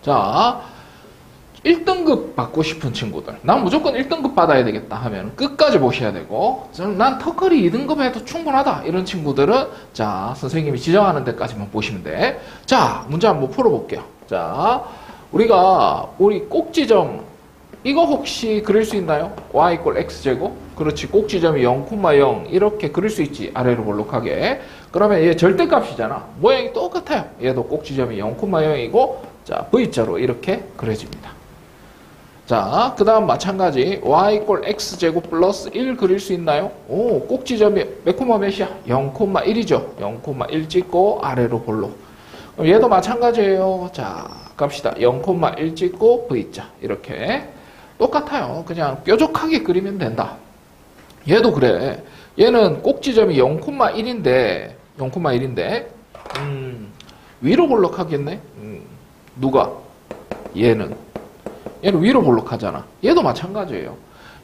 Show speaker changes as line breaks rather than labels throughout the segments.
자, 1등급 받고 싶은 친구들. 난 무조건 1등급 받아야 되겠다 하면 끝까지 보셔야 되고, 난 터클이 2등급 해도 충분하다. 이런 친구들은, 자, 선생님이 지정하는 데까지만 보시면 돼. 자, 문제 한번 풀어볼게요. 자, 우리 꼭지점, 이거 혹시 그릴 수 있나요? y = x제곱? 그렇지. 꼭지점이 0,0 이렇게 그릴 수 있지. 아래로 볼록하게. 그러면 얘 절대값이잖아. 모양이 똑같아요. 얘도 꼭지점이 0,0이고, 자, V자로 이렇게 그려집니다. 자, 그 다음 마찬가지 y = x제곱 플러스 1 그릴 수 있나요? 오, 꼭지점이 몇 콤마 몇이야? 0,1이죠. 0,1 찍고 아래로 볼록. 그럼 얘도 마찬가지예요. 자, 갑시다. 0,1 찍고 V자 이렇게 똑같아요. 그냥 뾰족하게 그리면 된다. 얘도 그래. 얘는 꼭지점이 0,1인데 위로 볼록하겠네. 누가? 얘는 위로 볼록하잖아. 얘도 마찬가지예요.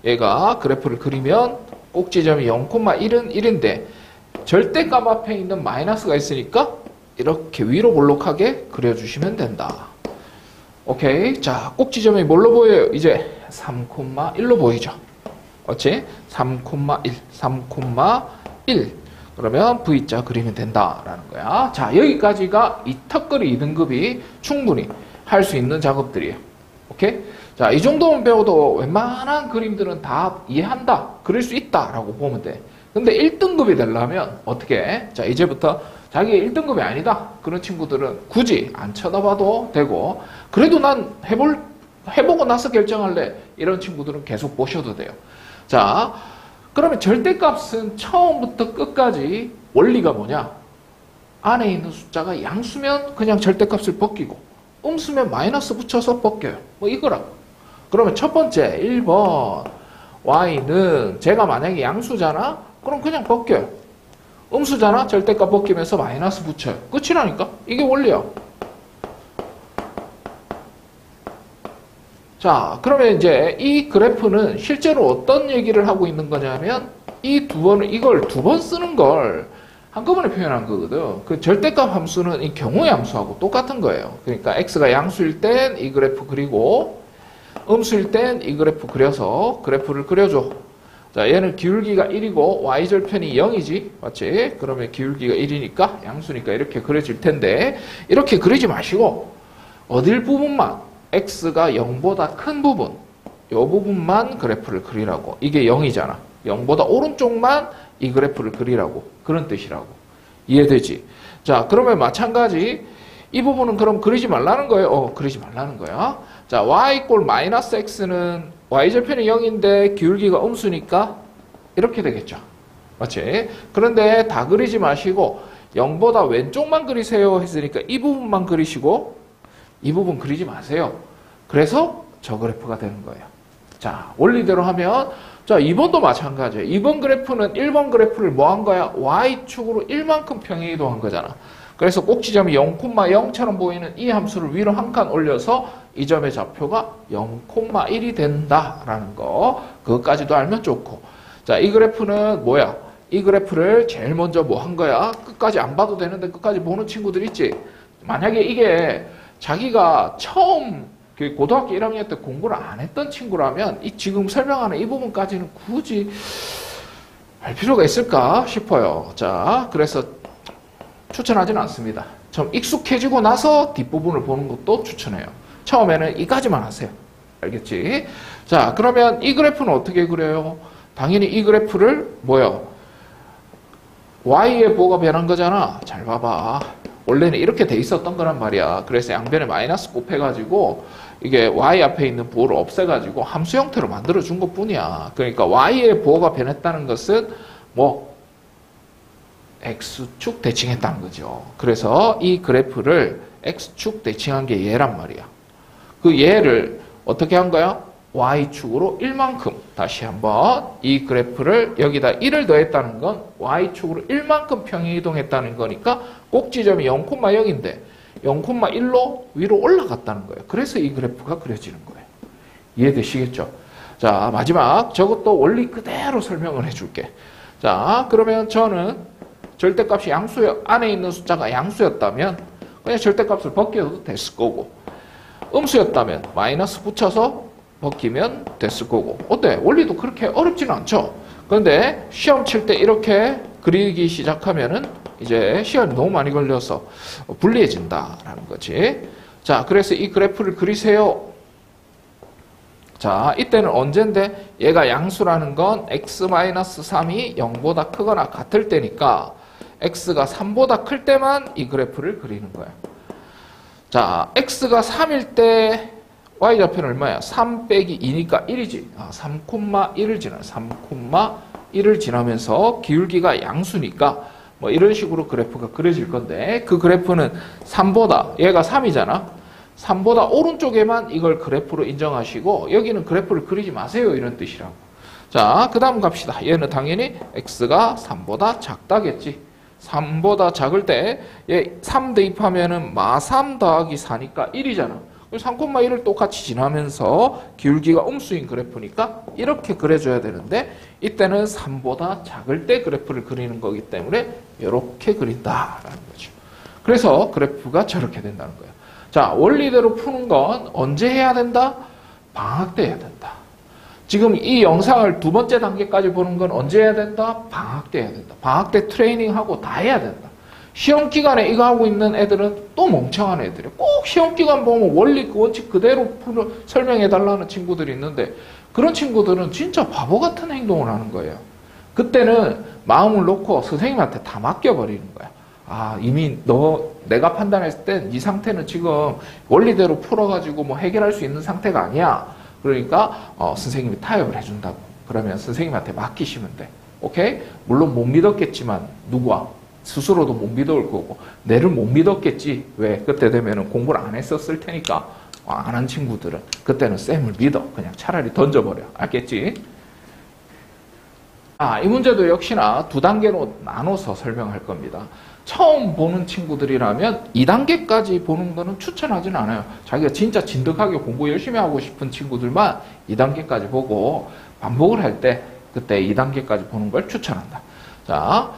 얘가 그래프를 그리면 꼭지점이 0,1은 1인데 절대값 앞에 있는 마이너스가 있으니까 이렇게 위로 볼록하게 그려주시면 된다. 오케이. 자, 꼭지점이 뭘로 보여요? 이제 3,1로 보이죠. 그렇지? 3,1, 3,1. 그러면 V자 그리면 된다라는 거야. 자, 여기까지가 이 턱걸이 2등급이 충분히 할 수 있는 작업들이에요. 오케이? 자, 이 정도만 배워도 웬만한 그림들은 다 이해한다. 그릴 수 있다라고 보면 돼. 근데 1등급이 되려면 어떻게 해? 자, 이제부터 자기가 1등급이 아니다. 그런 친구들은 굳이 안 쳐다봐도 되고, 그래도 난 해보고 나서 결정할래. 이런 친구들은 계속 보셔도 돼요. 자, 그러면 절대값은 처음부터 끝까지 원리가 뭐냐? 안에 있는 숫자가 양수면 그냥 절대값을 벗기고, 음수면 마이너스 붙여서 벗겨요. 뭐 이거라고. 그러면 첫 번째 1번 y는 제가 만약에 양수잖아? 그럼 그냥 벗겨요. 음수잖아? 절대값 벗기면서 마이너스 붙여요. 끝이라니까? 이게 원리야. 자, 그러면 이제 이 그래프는 실제로 어떤 얘기를 하고 있는 거냐면 이걸 두 번 쓰는 걸 한꺼번에 표현한 거거든. 그 절대값 함수는 이 경우의 함수하고 똑같은 거예요. 그러니까 x가 양수일 땐 이 그래프 그리고 음수일 땐 이 그래프 그려서 그래프를 그려줘. 자, 얘는 기울기가 1이고 y절편이 0이지. 맞지? 그러면 기울기가 1이니까 양수니까 이렇게 그려질 텐데 이렇게 그리지 마시고 어딜 부분만 x가 0보다 큰 부분 이 부분만 그래프를 그리라고. 이게 0이잖아. 0보다 오른쪽만 이 그래프를 그리라고. 그런 뜻이라고. 이해되지? 자, 그러면 마찬가지 이 부분은 그럼 그리지 말라는 거예요. 그리지 말라는 거야. 자, y = x는 y절편이 0인데 기울기가 음수니까 이렇게 되겠죠. 맞지? 그런데 다 그리지 마시고 0보다 왼쪽만 그리세요 했으니까 이 부분만 그리시고 이 부분 그리지 마세요. 그래서 저 그래프가 되는 거예요. 자, 원리대로 하면 자, 2번도 마찬가지예요. 2번 그래프는 1번 그래프를 뭐 한 거야? y축으로 1만큼 평행이동한 거잖아. 그래서 꼭지점이 0,0처럼 보이는 이 함수를 위로 한 칸 올려서 이 점의 좌표가 0,1이 된다라는 거. 그것까지도 알면 좋고. 자, 이 그래프는 뭐야? 이 그래프를 제일 먼저 뭐 한 거야? 끝까지 안 봐도 되는데 끝까지 보는 친구들 있지? 만약에 이게 자기가 처음 고등학교 1학년 때 공부를 안 했던 친구라면 이 지금 설명하는 이 부분까지는 굳이 할 필요가 있을까 싶어요. 자, 그래서 추천하지는 않습니다. 좀 익숙해지고 나서 뒷부분을 보는 것도 추천해요. 처음에는 이까지만 하세요. 알겠지? 자, 그러면 이 그래프는 어떻게 그려요? 당연히 이 그래프를 뭐요? y의 부호가 변한 거잖아. 잘 봐봐. 원래는 이렇게 돼 있었던 거란 말이야. 그래서 양변에 마이너스 곱해가지고 이게 y 앞에 있는 부호를 없애가지고 함수 형태로 만들어준 것 뿐이야. 그러니까 y의 부호가 변했다는 것은 뭐 x축 대칭했다는 거죠. 그래서 이 그래프를 x축 대칭한 게 얘란 말이야. 그 얘를 어떻게 한 거야? y축으로 1만큼 다시 한번 이 그래프를 여기다 1을 더했다는 건 y축으로 1만큼 평행이동했다는 거니까 꼭지점이 0,0인데 0,1로 위로 올라갔다는 거예요. 그래서 이 그래프가 그려지는 거예요. 이해되시겠죠? 자, 마지막 저것도 원리 그대로 설명을 해줄게. 자, 그러면 저는 절대값이 안에 있는 숫자가 양수였다면 그냥 절대값을 벗겨도 됐을 거고 음수였다면 마이너스 붙여서 벗기면 됐을 거고. 어때? 원리도 그렇게 어렵지는 않죠. 그런데 시험 칠 때 이렇게 그리기 시작하면은 이제 시간이 너무 많이 걸려서 불리해진다라는 거지. 자, 그래서 이 그래프를 그리세요. 자, 이때는 언젠데 얘가 양수라는 건 x-3이 0보다 크거나 같을 때니까 x가 3보다 클 때만 이 그래프를 그리는 거야. 자, x가 3일 때 y좌표는 얼마야? 3 빼기 2니까 1이지. 3,1을 지나 3,1을 지나면서 기울기가 양수니까 뭐 이런 식으로 그래프가 그려질 건데, 그 그래프는 3보다, 얘가 3이잖아. 3보다 오른쪽에만 이걸 그래프로 인정하시고 여기는 그래프를 그리지 마세요, 이런 뜻이라고. 자, 그 다음 갑시다. 얘는 당연히 x가 3보다 작다겠지. 3보다 작을 때 얘 3 대입하면은 마3 더하기 4니까 1이잖아. 3,1을 똑같이 지나면서 기울기가 음수인 그래프니까 이렇게 그려줘야 되는데, 이때는 3보다 작을 때 그래프를 그리는 거기 때문에 이렇게 그린다라는 거죠. 그래서 그래프가 저렇게 된다는 거예요. 자, 원리대로 푸는 건 언제 해야 된다? 방학 때 해야 된다. 지금 이 영상을 두 번째 단계까지 보는 건 언제 해야 된다? 방학 때 해야 된다. 방학 때 트레이닝하고 다 해야 된다. 시험 기간에 이거 하고 있는 애들은 또 멍청한 애들이에요. 꼭 시험 기간 보면 원리 그 원칙 그대로 설명해 달라는 친구들이 있는데, 그런 친구들은 진짜 바보 같은 행동을 하는 거예요. 그때는 마음을 놓고 선생님한테 다 맡겨버리는 거야. 아, 이미 내가 판단했을 땐 이 상태는 지금 원리대로 풀어가지고 뭐 해결할 수 있는 상태가 아니야. 그러니까 선생님이 타협을 해준다고. 그러면 선생님한테 맡기시면 돼. 오케이? 물론 못 믿었겠지만 누구와? 스스로도 못 믿어올 거고, 내를 못 믿었겠지. 왜? 그때 되면은 공부를 안 했었을 테니까. 안 한 친구들은 그때는 쌤을 믿어. 그냥 차라리 던져버려. 알겠지? 이 문제도 역시나 두 단계로 나눠서 설명할 겁니다. 처음 보는 친구들이라면 2단계까지 보는 거는 추천하지는 않아요. 자기가 진짜 진득하게 공부 열심히 하고 싶은 친구들만 2단계까지 보고, 반복을 할 때 그때 2단계까지 보는 걸 추천한다. 자,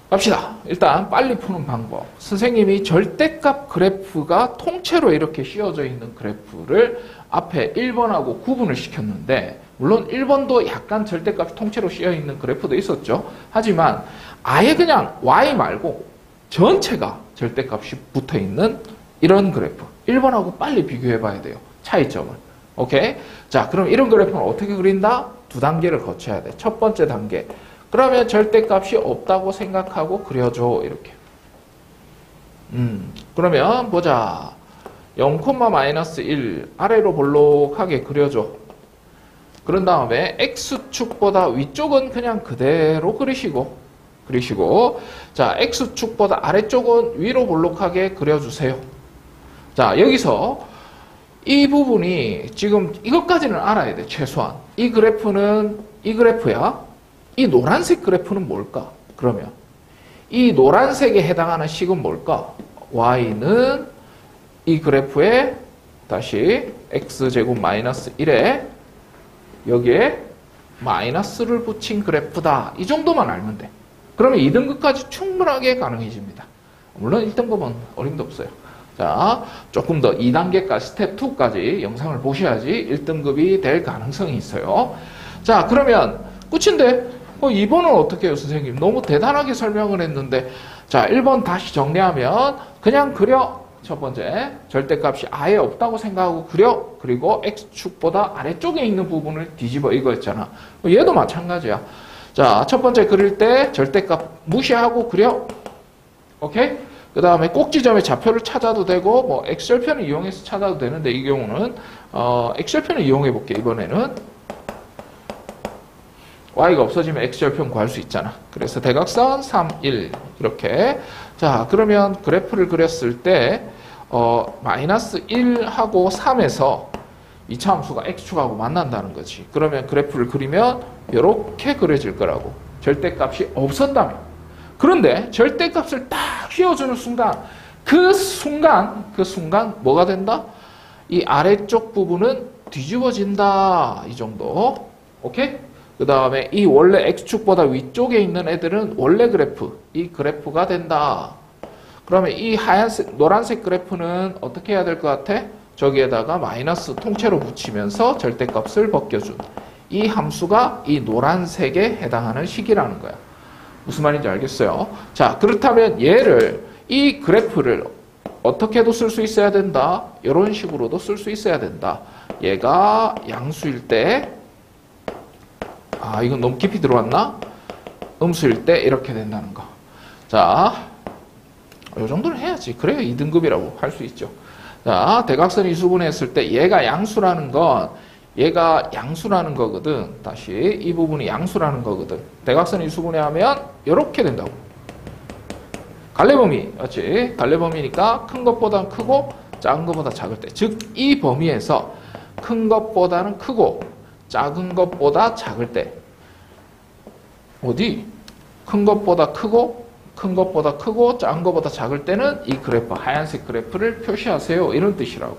갑시다. 일단 빨리 푸는 방법. 선생님이 절대값 그래프가 통째로 이렇게 씌워져 있는 그래프를 앞에 1번하고 구분을 시켰는데, 물론 1번도 약간 절대값이 통째로 씌워 있는 그래프도 있었죠. 하지만 아예 그냥 y 말고 전체가 절대값이 붙어 있는 이런 그래프. 1번하고 빨리 비교해 봐야 돼요. 차이점을. 오케이? 자, 그럼 이런 그래프는 어떻게 그린다? 두 단계를 거쳐야 돼. 첫 번째 단계. 그러면 절대값이 없다고 생각하고 그려줘. 이렇게. 그러면 보자. 0,-1 아래로 볼록하게 그려줘. 그런 다음에 x축보다 위쪽은 그냥 그대로 그리시고, 자, x축보다 아래쪽은 위로 볼록하게 그려주세요. 자, 여기서 이 부분이 지금 이것까지는 알아야 돼. 최소한. 이 그래프야. 이 노란색 그래프는 뭘까? 그러면 이 노란색에 해당하는 식은 뭘까? y는 이 그래프에 다시 x제곱 마이너스 1에 여기에 마이너스를 붙인 그래프다. 이 정도만 알면 돼. 그러면 2등급까지 충분하게 가능해집니다. 물론 1등급은 어림도 없어요. 자, 조금 더 2단계까지, 스텝 2까지 영상을 보셔야지 1등급이 될 가능성이 있어요. 자, 그러면 끝인데 2번은 어떻게 해요, 선생님? 너무 대단하게 설명을 했는데. 자, 1번 다시 정리하면 그냥 그려. 첫 번째, 절대값이 아예 없다고 생각하고 그려. 그리고 x축보다 아래쪽에 있는 부분을 뒤집어, 이거였잖아. 얘도 마찬가지야. 자, 첫 번째 그릴 때 절대값 무시하고 그려. 오케이? 그 다음에 꼭지점의 좌표를 찾아도 되고, 뭐 x절편을 이용해서 찾아도 되는데, 이 경우는 x절편을 이용해 볼게. 이번에는 y가 없어지면 x절편 구할 수 있잖아. 그래서 대각선 3, 1 이렇게. 자, 그러면 그래프를 그렸을 때 마이너스 1하고 3에서 이차 함수가 x축하고 만난다는 거지. 그러면 그래프를 그리면 이렇게 그려질 거라고. 절대값이 없었다면. 그런데 절대값을 딱 씌워주는 순간, 그 순간 뭐가 된다? 이 아래쪽 부분은 뒤집어진다. 이 정도. 오케이? 그 다음에 이 원래 x축보다 위쪽에 있는 애들은 원래 그래프, 이 그래프가 된다. 그러면 이 노란색 그래프는 어떻게 해야 될 것 같아? 저기에다가 마이너스 통째로 붙이면서 절대값을 벗겨준 이 함수가 이 노란색에 해당하는 식이라는 거야. 무슨 말인지 알겠어요? 자, 그렇다면 얘를 이 그래프를 어떻게도 쓸 수 있어야 된다. 이런 식으로도 쓸 수 있어야 된다. 얘가 양수일 때, 이건 너무 깊이 들어왔나? 음수일 때 이렇게 된다는 거. 자, 이 정도는 해야지. 그래야 2등급이라고 할 수 있죠. 자, 대각선이 이수분해했을 때 얘가 양수라는 건 얘가 양수라는 거거든. 다시 이 부분이 양수라는 거거든. 대각선이 이수분해하면 이렇게 된다고. 갈래범위, 맞지? 갈래범위니까 큰 것보다는 크고 작은 것보다 작을 때. 즉, 이 범위에서 큰 것보다는 크고 작은 것보다 작을 때. 어디? 큰 것보다 크고 작은 것보다 작을 때는 이 그래프, 하얀색 그래프를 표시하세요. 이런 뜻이라고.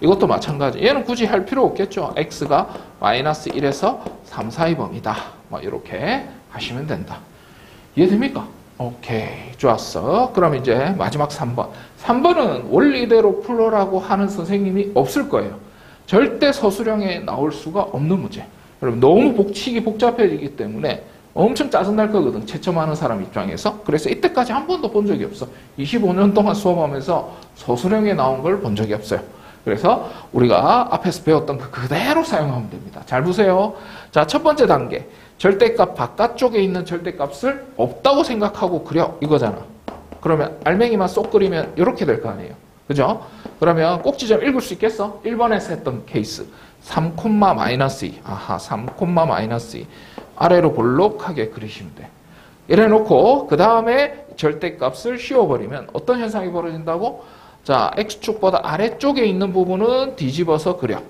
이것도 마찬가지. 얘는 굳이 할 필요 없겠죠. x가 마이너스 1에서 3 사이 범위다. 뭐 이렇게 하시면 된다. 이해됩니까? 오케이. 좋았어. 그럼 이제 마지막 3번. 3번은 원리대로 풀어라고 하는 선생님이 없을 거예요. 절대 서술형에 나올 수가 없는 문제. 여러분 너무 복잡해지기 때문에 엄청 짜증날 거거든. 채점하는 사람 입장에서. 그래서 이때까지 한 번도 본 적이 없어. 25년 동안 수업하면서 서술형에 나온 걸 본 적이 없어요. 그래서 우리가 앞에서 배웠던 그 그대로 사용하면 됩니다. 잘 보세요. 자, 첫 번째 단계. 절대값 바깥쪽에 있는 절대값을 없다고 생각하고 그려. 이거잖아. 그러면 알맹이만 쏙 그리면 이렇게 될 거 아니에요. 그죠? 그러면 꼭지점 읽을 수 있겠어? 1번에서 했던 케이스. 3, 마이너스 2. 아하, 3, 마이너스 2. 아래로 볼록하게 그리시면 돼. 이래 놓고 그 다음에 절대값을 씌워버리면 어떤 현상이 벌어진다고? 자, x축보다 아래쪽에 있는 부분은 뒤집어서 그려.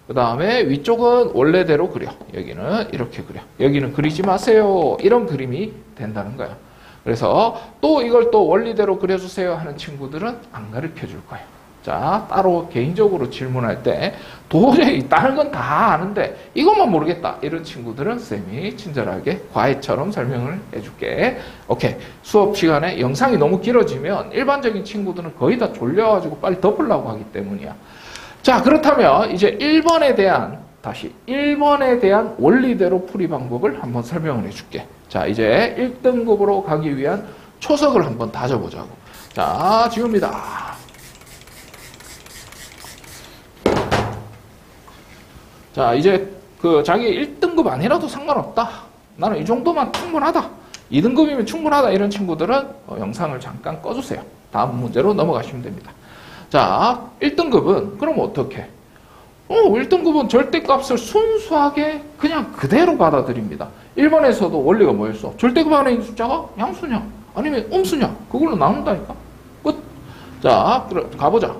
그 다음에 위쪽은 원래대로 그려. 여기는 이렇게 그려. 여기는 그리지 마세요. 이런 그림이 된다는 거야. 그래서 또 이걸 또 원리대로 그려주세요 하는 친구들은 안 가르쳐 줄 거예요. 자, 따로 개인적으로 질문할 때 도저히 다른 건 다 아는데 이것만 모르겠다. 이런 친구들은 쌤이 친절하게 과외처럼 설명을 해줄게. 오케이. 수업 시간에 영상이 너무 길어지면 일반적인 친구들은 거의 다 졸려가지고 빨리 덮으려고 하기 때문이야. 자, 그렇다면 이제 1번에 대한 원리대로 풀이 방법을 한번 설명을 해줄게. 자, 이제 1등급으로 가기 위한 초석을 한번 다져보자고. 자, 지웁니다. 자, 이제 자기 1등급 아니라도 상관없다. 나는 이 정도만 충분하다. 2등급이면 충분하다. 이런 친구들은 영상을 잠깐 꺼주세요. 다음 문제로 넘어가시면 됩니다. 자, 1등급은 그럼 어떻게? 1등급은 절대값을 순수하게 그냥 그대로 받아들입니다. 1번에서도 원리가 뭐였어? 절대급 안에 있는 숫자가 양수냐? 아니면 음수냐? 그걸로 나눈다니까? 끝. 자, 가보자.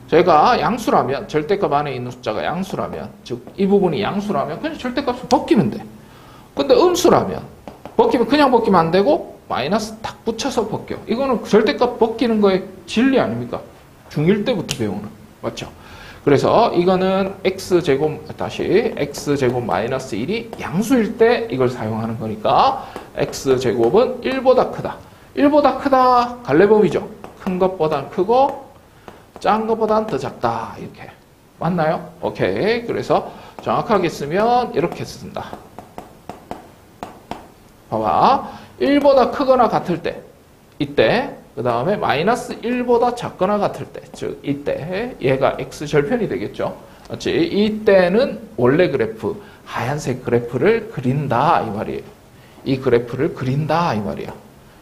제가 양수라면, 절대값 안에 있는 숫자가 양수라면, 즉, 이 부분이 양수라면 그냥 절대값을 벗기면 돼. 근데 음수라면, 그냥 벗기면 안 되고, 마이너스 딱 붙여서 벗겨. 이거는 절대값 벗기는 거의 진리 아닙니까? 중1 때부터 배우는. 맞죠? 그래서 이거는 x제곱 마이너스 1이 양수일 때 이걸 사용하는 거니까, x제곱은 1보다 크다. 1보다 크다, 갈래범위죠. 큰 것보단 크고, 작은 것보다는 더 작다. 이렇게. 맞나요? 오케이. 그래서 정확하게 쓰면 이렇게 쓴다. 봐봐. 1보다 크거나 같을 때. 이때. 그 다음에 마이너스 1보다 작거나 같을 때. 즉, 이때. 얘가 x절편이 되겠죠. 맞지? 이때는 원래 그래프, 하얀색 그래프를 그린다. 이 말이에요. 이 그래프를 그린다. 이 말이야.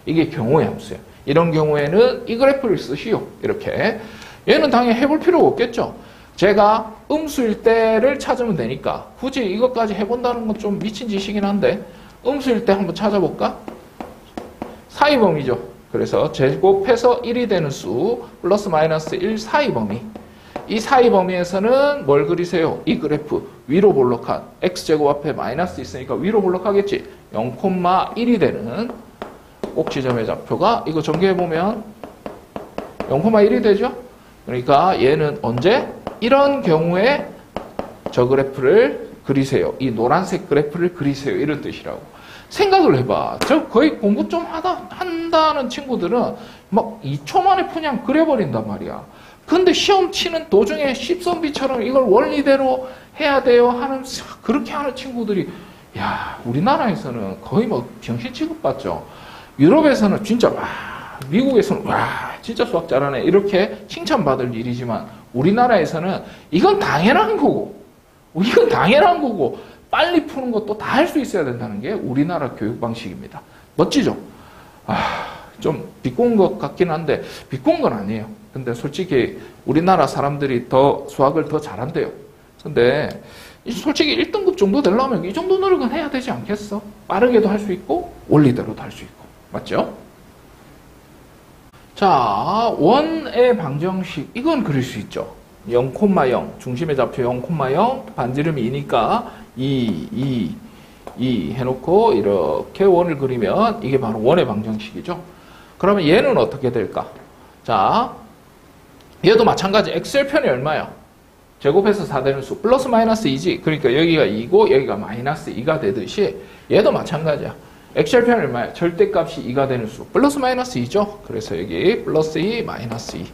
이게 경우의 함수야. 이런 경우에는 이 그래프를 쓰시오. 이렇게. 얘는 당연히 해볼 필요가 없겠죠. 제가 음수일 때를 찾으면 되니까 굳이 이것까지 해본다는 건 좀 미친 짓이긴 한데 음수일 때 한번 찾아볼까? 사이 범위죠. 그래서 제곱해서 1이 되는 수 플러스 마이너스 1 사이 범위. 이 사이 범위에서는 뭘 그리세요? 이 그래프 위로 볼록한 x제곱 앞에 마이너스 있으니까 위로 볼록하겠지. 0,1이 되는 꼭지점의 좌표가 이거 전개해보면 0,1이 되죠? 그러니까 얘는 언제? 이런 경우에 저 그래프를 그리세요. 이 노란색 그래프를 그리세요. 이런 뜻이라고. 생각을 해봐. 저 거의 공부 좀 한다는 친구들은 막 2초 만에 그냥 그려버린단 말이야. 근데 시험 치는 도중에 십선비처럼 이걸 원리대로 해야 돼요 하는, 그렇게 하는 친구들이, 야, 우리나라에서는 거의 뭐 병신 취급받죠. 유럽에서는 진짜, 와, 미국에서는, 와, 진짜 수학 잘하네. 이렇게 칭찬받을 일이지만, 우리나라에서는 이건 당연한 거고, 빨리 푸는 것도 다 할 수 있어야 된다는 게 우리나라 교육 방식입니다. 멋지죠? 좀 비꼰 것 같긴 한데, 비꼰 건 아니에요. 근데 솔직히 우리나라 사람들이 더 수학을 더 잘한대요. 근데 솔직히 1등급 정도 되려면 이 정도 노력은 해야 되지 않겠어? 빠르게도 할 수 있고 원리대로도 할 수 있고. 맞죠? 자, 원의 방정식, 이건 그릴 수 있죠. 0,0 중심의 좌표 0,0 반지름이 2니까 2 해놓고 이렇게 원을 그리면 이게 바로 원의 방정식이죠. 그러면 얘는 어떻게 될까? 자, 얘도 마찬가지. x절편이 얼마야? 제곱해서 4되는 수 플러스 마이너스 2지. 그러니까 여기가 2고 여기가 마이너스 2가 되듯이 얘도 마찬가지야. x절편이 얼마야? 절대값이 2가 되는 수 플러스 마이너스 2죠. 그래서 여기 플러스 2 마이너스 2.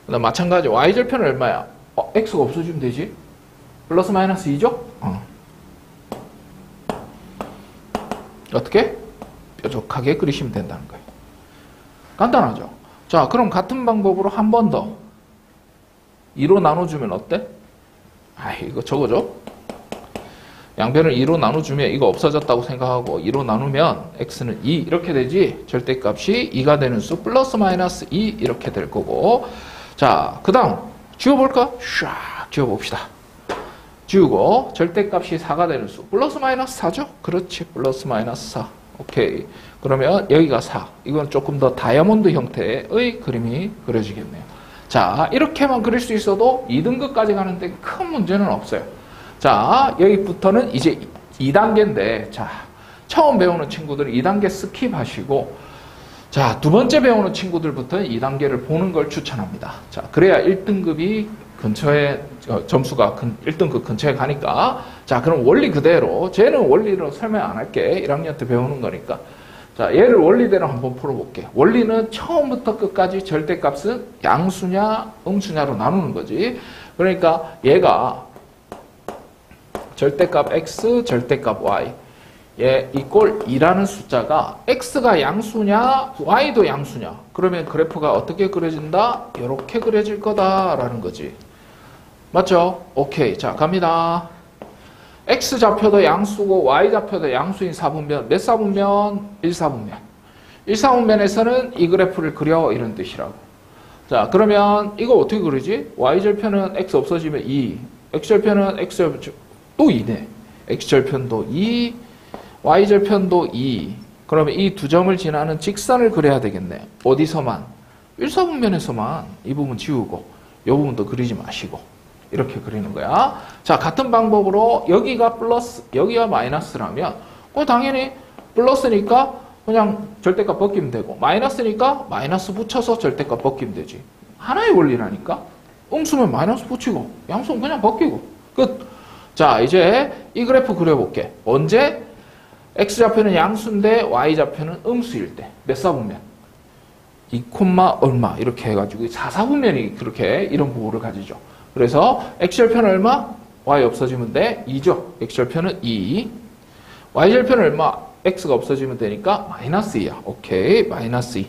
그다음 마찬가지 y절편은 얼마야? x가 없어지면 되지. 플러스 마이너스 2죠. 어떻게? 뾰족하게 그리시면 된다는 거예요. 간단하죠. 자, 그럼 같은 방법으로 한 번 더 2로 나눠주면 어때? 이거 저거죠. 양변을 2로 나눠주면 이거 없어졌다고 생각하고 2로 나누면 x는 2 이렇게 되지. 절대값이 2가 되는 수 플러스 마이너스 2 이렇게 될 거고. 자, 그 다음 지워볼까? 샥 지워봅시다. 지우고 절대값이 4가 되는 수 플러스 마이너스 4죠? 그렇지. 플러스 마이너스 4. 오케이. 그러면 여기가 4. 이건 조금 더 다이아몬드 형태의 그림이 그려지겠네요. 자, 이렇게만 그릴 수 있어도 2등급까지 가는데 큰 문제는 없어요. 자, 여기부터는 이제 2단계인데, 자, 처음 배우는 친구들은 2단계 스킵하시고, 자, 두 번째 배우는 친구들부터는 2단계를 보는 걸 추천합니다. 자, 그래야 1등급이 근처에, 점수가 1등급 근처에 가니까, 자, 그럼 원리 그대로, 쟤는 원리로 설명 안 할게. 1학년 때 배우는 거니까. 자, 얘를 원리대로 한번 풀어볼게. 원리는 처음부터 끝까지 절대값은 양수냐, 음수냐로 나누는 거지. 그러니까 얘가 절대값 x, 절대값 y. 얘 이꼴 2라는 숫자가 x가 양수냐, y도 양수냐. 그러면 그래프가 어떻게 그려진다? 이렇게 그려질 거다라는 거지. 맞죠? 오케이. 자, 갑니다. x좌표도 양수고 y좌표도 양수인 사분면. 몇 사분면? 1사분면. 1사분면에서는 이 그래프를 그려 이런 뜻이라고. 자, 그러면 이거 어떻게 그리지? y절편은 x 없어지면 2. x절편은 x 또 2네. x절편도 2, y절편도 2. 그러면 이 두 점을 지나는 직선을 그려야 되겠네. 어디서만? 1사분면에서만. 이 부분 지우고 이 부분도 그리지 마시고 이렇게 그리는 거야. 자, 같은 방법으로 여기가 플러스, 여기가 마이너스라면 당연히 플러스니까 그냥 절대값 벗기면 되고 마이너스니까 마이너스 붙여서 절대값 벗기면 되지. 하나의 원리라니까. 음수면 마이너스 붙이고 양수는 그냥 벗기고 끝. 자, 이제 이 그래프 그려볼게. 언제? x좌표는 양수인데 y좌표는 음수일 때. 몇 사분면? 2, 얼마 이렇게 해가지고 4사분면이 그렇게 이런 부호를 가지죠. 그래서 x절편은 얼마? y 없어지면 돼. 2죠. x절편은 2. y절편은 얼마? x가 없어지면 되니까 마이너스 2야. 오케이. 마이너스 2.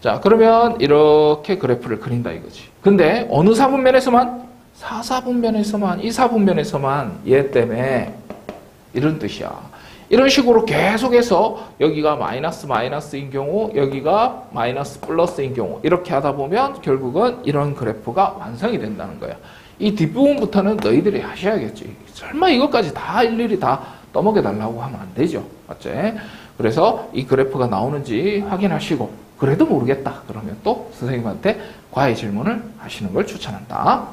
자, 그러면 이렇게 그래프를 그린다 이거지. 근데 어느 사분면에서만? 4사분면에서만, 2사분면에서만 얘 때문에 이런 뜻이야. 이런 식으로 계속해서 여기가 마이너스 마이너스인 경우, 여기가 마이너스 플러스인 경우 이렇게 하다 보면 결국은 이런 그래프가 완성이 된다는 거야. 이 뒷부분부터는 너희들이 하셔야겠지. 설마 이것까지 다 일일이 다 떠먹여 달라고 하면 안 되죠. 맞지? 그래서 이 그래프가 나오는지 확인하시고 그래도 모르겠다. 그러면 또 선생님한테 과외 질문을 하시는 걸 추천한다.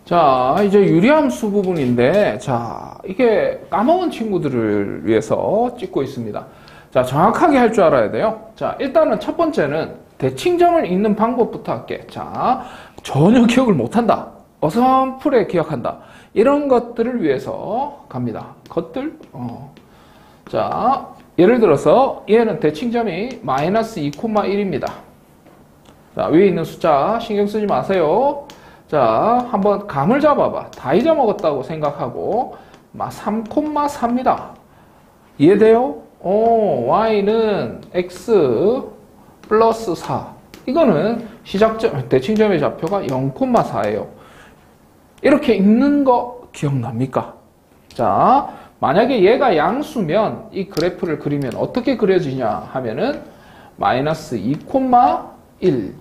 자, 이제 유리함수 부분인데, 자, 이게 까먹은 친구들을 위해서 찍고 있습니다. 자, 정확하게 할 줄 알아야 돼요. 자, 일단은 첫 번째는 대칭점을 읽는 방법부터 할게. 자, 전혀 기억을 못한다. 어설프게 기억한다. 이런 것들을 위해서 갑니다. 자, 예를 들어서 얘는 대칭점이 마이너스 2,1입니다. 자, 위에 있는 숫자 신경 쓰지 마세요. 자, 한번 감을 잡아봐. 다 잊어먹었다고 생각하고 3,4입니다. 이해돼요? y는 x 플러스 4. 이거는 시작점, 대칭점의 좌표가 0,4예요. 이렇게 읽는 거 기억납니까? 자, 만약에 얘가 양수면 이 그래프를 그리면 어떻게 그려지냐 하면은 마이너스 2,1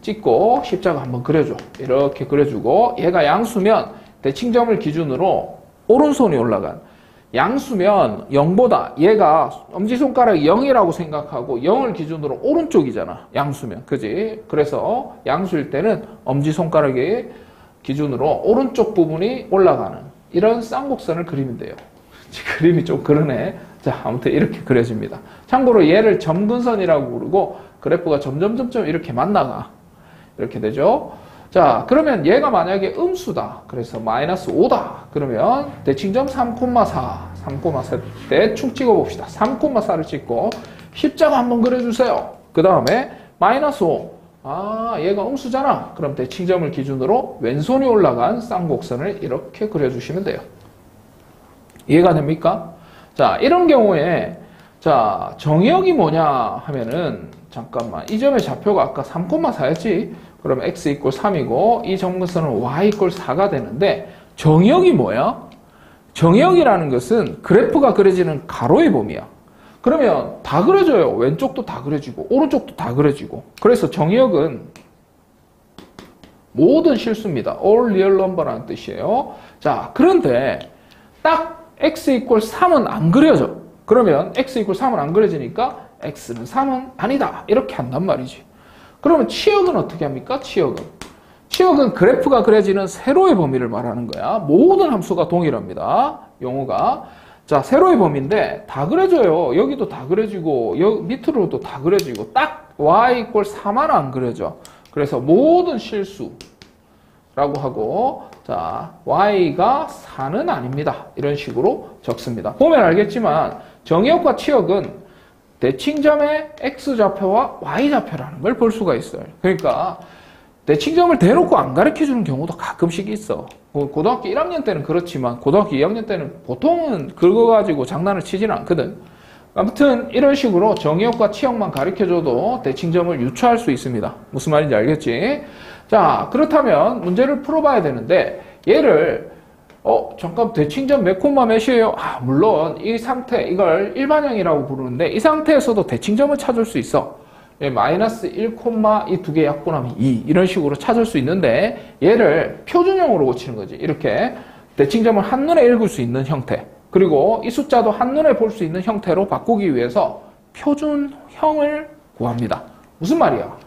찍고 십자가 한번 그려줘. 이렇게 그려주고 얘가 양수면 대칭점을 기준으로 오른손이 올라간 양수면 0보다 얘가 엄지손가락이 0이라고 생각하고 0을 기준으로 오른쪽이잖아. 양수면. 그지? 그래서 양수일 때는 엄지손가락이 기준으로 오른쪽 부분이 올라가는 이런 쌍곡선을 그리면 돼요. 그림이 좀 그러네. 자, 아무튼 이렇게 그려집니다. 참고로 얘를 점근선이라고 부르고 그래프가 점점 이렇게 만나가. 이렇게 되죠. 자, 그러면 얘가 만약에 음수다. 그래서 마이너스 5다. 그러면 대칭점 3,4 대충 찍어봅시다. 3,4를 찍고 십자가 한번 그려주세요. 그 다음에 마이너스 5. 아, 얘가 음수잖아. 그럼 대칭점을 기준으로 왼손이 올라간 쌍곡선을 이렇게 그려주시면 돼요. 이해가 됩니까? 자, 이런 경우에 자, 정의역이 뭐냐 하면은 잠깐만, 이 점의 좌표가 아까 3,4였지? 그럼 x 이퀄 3이고 이 점근선은 y 이퀄 4가 되는데 정의역이 뭐야? 정의역이라는 것은 그래프가 그려지는 가로의 범위야. 그러면 다 그려져요. 왼쪽도 다 그려지고 오른쪽도 다 그려지고. 그래서 정의역은 모든 실수입니다. all real number라는 뜻이에요. 자, 그런데 딱 x 이퀄 3은 안 그려져. 그러면 x 이퀄 3은 안 그려지니까 x는 3은 아니다. 이렇게 한단 말이지. 그러면 치역은 어떻게 합니까? 치역은 그래프가 그려지는 세로의 범위를 말하는 거야. 모든 함수가 동일합니다. 용어가. 자, 세로의 범위인데 다 그려져요. 여기도 다 그려지고 여기 밑으로도 다 그려지고 딱 y 이퀄 3만 안 그려져. 그래서 모든 실수라고 하고 자, y가 4는 아닙니다. 이런 식으로 적습니다. 보면 알겠지만 정의역과 치역은 대칭점의 x좌표와 y좌표라는 걸 볼 수가 있어요. 그러니까 대칭점을 대놓고 안 가르쳐주는 경우도 가끔씩 있어. 고등학교 1학년 때는 그렇지만 고등학교 2학년 때는 보통은 그거 가지고 장난을 치지는 않거든. 아무튼 이런 식으로 정의역과 치역만 가르쳐줘도 대칭점을 유추할 수 있습니다. 무슨 말인지 알겠지? 자, 그렇다면 문제를 풀어봐야 되는데 얘를 잠깐 대칭점 몇 콤마 몇이에요? 아, 물론 이 상태 이걸 일반형이라고 부르는데 이 상태에서도 대칭점을 찾을 수 있어. 마이너스 1, 이 두 개 약분하면 2 이런 식으로 찾을 수 있는데 얘를 표준형으로 고치는 거지. 이렇게 대칭점을 한눈에 읽을 수 있는 형태 그리고 이 숫자도 한눈에 볼 수 있는 형태로 바꾸기 위해서 표준형을 구합니다. 무슨 말이야?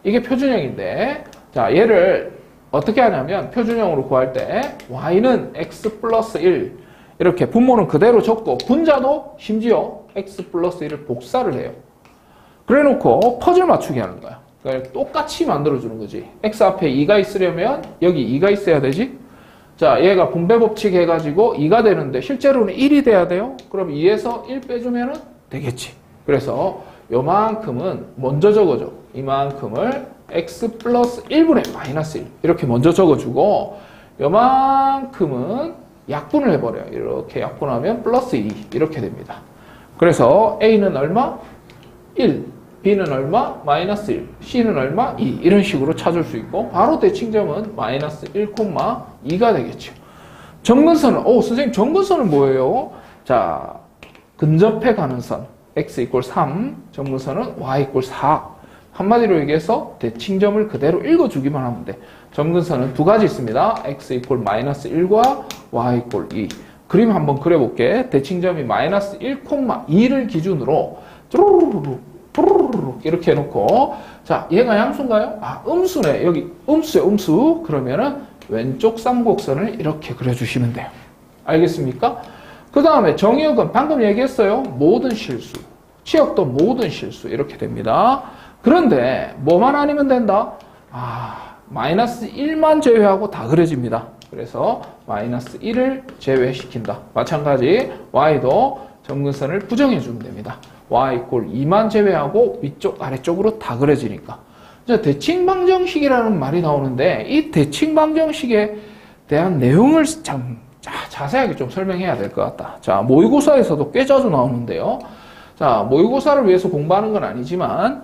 이게 표준형인데 자, 얘를 어떻게 하냐면 표준형으로 구할 때 y는 x 플러스 1 이렇게 분모는 그대로 적고 분자도 심지어 x 플러스 1을 복사를 해요. 그래 놓고 퍼즐 맞추기 하는 거야. 그러니까 똑같이 만들어주는 거지. x 앞에 2가 있으려면 여기 2가 있어야 되지. 자, 얘가 분배 법칙 해가지고 2가 되는데 실제로는 1이 돼야 돼요. 그럼 2에서 1 빼주면 되겠지. 그래서 요만큼은 먼저 적어줘. 이만큼을 x 플러스 1분의 마이너스 1 이렇게 먼저 적어주고 요만큼은 약분을 해버려요. 이렇게 약분하면 플러스 2 이렇게 됩니다. 그래서 a는 얼마? 1, b는 얼마? 마이너스 1, c는 얼마? 2 이런 식으로 찾을 수 있고 바로 대칭점은 마이너스 1,2가 되겠죠. 점근선은 선생님 점근선은 뭐예요? 자, 근접해 가는 선 x 이퀄 3, 점근선은 y 이퀄 4 한마디로 얘기해서 대칭점을 그대로 읽어주기만 하면 돼. 점근선은 두 가지 있습니다. x 이퀄 마이너스 1과 y 이퀄 2 그림 한번 그려볼게. 대칭점이 마이너스 1,2를 기준으로 이렇게 해놓고 자, 얘가 양수인가요? 아, 음수네. 여기 음수에 음수. 그러면은 왼쪽 쌍곡선을 이렇게 그려주시면 돼요. 알겠습니까? 그 다음에 정의역은 방금 얘기했어요. 모든 실수. 치역도 모든 실수. 이렇게 됩니다. 그런데 뭐만 아니면 된다? 아, 마이너스 1만 제외하고 다 그려집니다. 그래서 마이너스 1을 제외시킨다. 마찬가지 y도 점근선을 부정해 주면 됩니다. y 이퀄 2만 제외하고 위쪽 아래쪽으로 다 그려지니까. 이제 대칭 방정식이라는 말이 나오는데 이 대칭 방정식에 대한 내용을 참 자세하게 좀 설명해야 될 것 같다. 자, 모의고사에서도 꽤 자주 나오는데요. 자, 모의고사를 위해서 공부하는 건 아니지만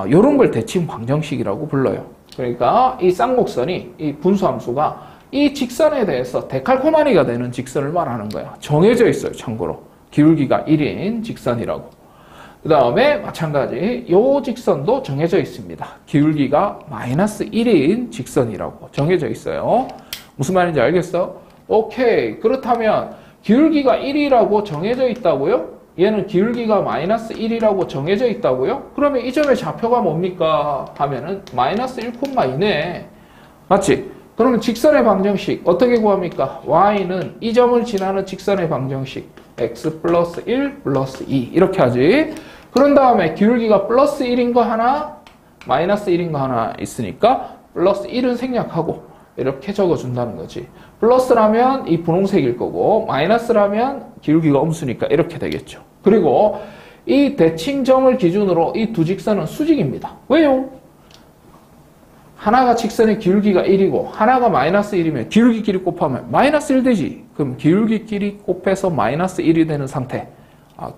이런 걸 대칭 방정식이라고 불러요. 그러니까 이 쌍곡선이 이 분수함수가 이 직선에 대해서 데칼코마니가 되는 직선을 말하는 거야. 정해져 있어요. 참고로 기울기가 1인 직선이라고. 그 다음에 마찬가지 이 직선도 정해져 있습니다. 기울기가 마이너스 1인 직선이라고 정해져 있어요. 무슨 말인지 알겠어? 오케이. 그렇다면 기울기가 1이라고 정해져 있다고요? 얘는 기울기가 마이너스 1이라고 정해져 있다고요? 그러면 이 점의 좌표가 뭡니까? 하면은 마이너스 1,2네. 맞지? 그러면 직선의 방정식 어떻게 구합니까? y는 이 점을 지나는 직선의 방정식 x 플러스 1 플러스 2 이렇게 하지. 그런 다음에 기울기가 플러스 1인 거 하나 마이너스 1인 거 하나 있으니까 플러스 1은 생략하고 이렇게 적어준다는 거지. 플러스라면 이 분홍색일 거고 마이너스라면 기울기가 음수니까 이렇게 되겠죠. 그리고 이 대칭점을 기준으로 이 두 직선은 수직입니다. 왜요? 하나가 직선의 기울기가 1이고 하나가 마이너스 1이면 기울기끼리 곱하면 마이너스 1 되지. 그럼 기울기끼리 곱해서 마이너스 1이 되는 상태.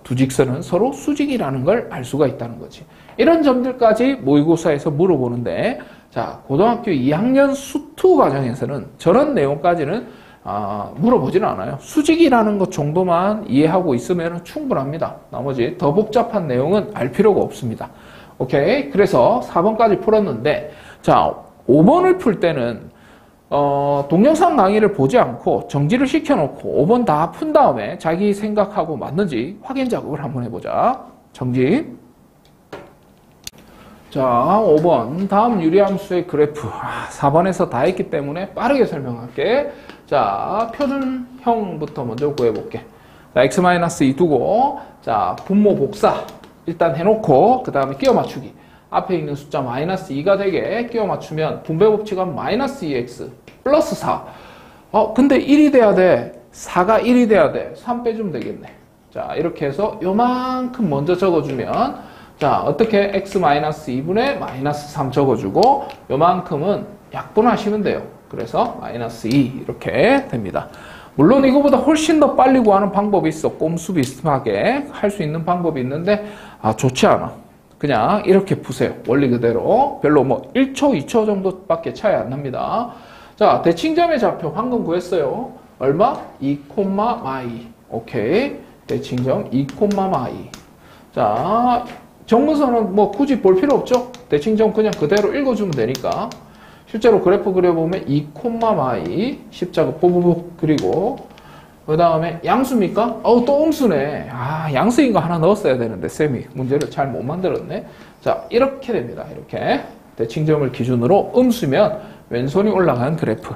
두 직선은 서로 수직이라는 걸 알 수가 있다는 거지. 이런 점들까지 모의고사에서 물어보는데 자, 고등학교 2학년 수투 과정에서는 저런 내용까지는 물어보지는 않아요. 수직이라는 것 정도만 이해하고 있으면 충분합니다. 나머지 더 복잡한 내용은 알 필요가 없습니다. 오케이? 그래서 4번까지 풀었는데 자, 5번을 풀 때는 동영상 강의를 보지 않고 정지를 시켜놓고 5번 다 푼 다음에 자기 생각하고 맞는지 확인 작업을 한번 해보자. 정지. 자, 5번 다음 유리함수의 그래프 4번에서 다 했기 때문에 빠르게 설명할게. 자, 표준형부터 먼저 구해볼게. 자, x-2 두고 자, 분모 복사 일단 해놓고 그 다음에 끼워 맞추기. 앞에 있는 숫자 마이너스 2가 되게 끼워 맞추면 분배 법칙은 마이너스 2x 플러스 4. 근데 1이 돼야 돼. 4가 1이 돼야 돼. 3 빼주면 되겠네. 자, 이렇게 해서 요만큼 먼저 적어주면 자, 어떻게 x-2분의 마이너스 3 적어주고 요만큼은 약분하시면 돼요. 그래서 마이너스 2 이렇게 됩니다. 물론 이거보다 훨씬 더 빨리 구하는 방법이 있어. 꼼수 비슷하게 할 수 있는 방법이 있는데 좋지 않아. 그냥 이렇게 푸세요. 원리 그대로. 별로 뭐 1초, 2초 정도밖에 차이 안 납니다. 자, 대칭점의 좌표 방금 구했어요. 얼마? 2, 마이. 오케이. 대칭점 2, 마이. 자, 정근선은 뭐 굳이 볼 필요 없죠? 대칭점 그냥 그대로 읽어주면 되니까. 실제로 그래프 그려보면 2, 마이. 십자가 뽀뽀뽀 그리고 그 다음에 양수입니까? 또 음수네. 양수인 거 하나 넣었어야 되는데 쌤이 문제를 잘 못 만들었네. 자, 이렇게 됩니다. 이렇게 대칭점을 기준으로 음수면 왼손이 올라간 그래프.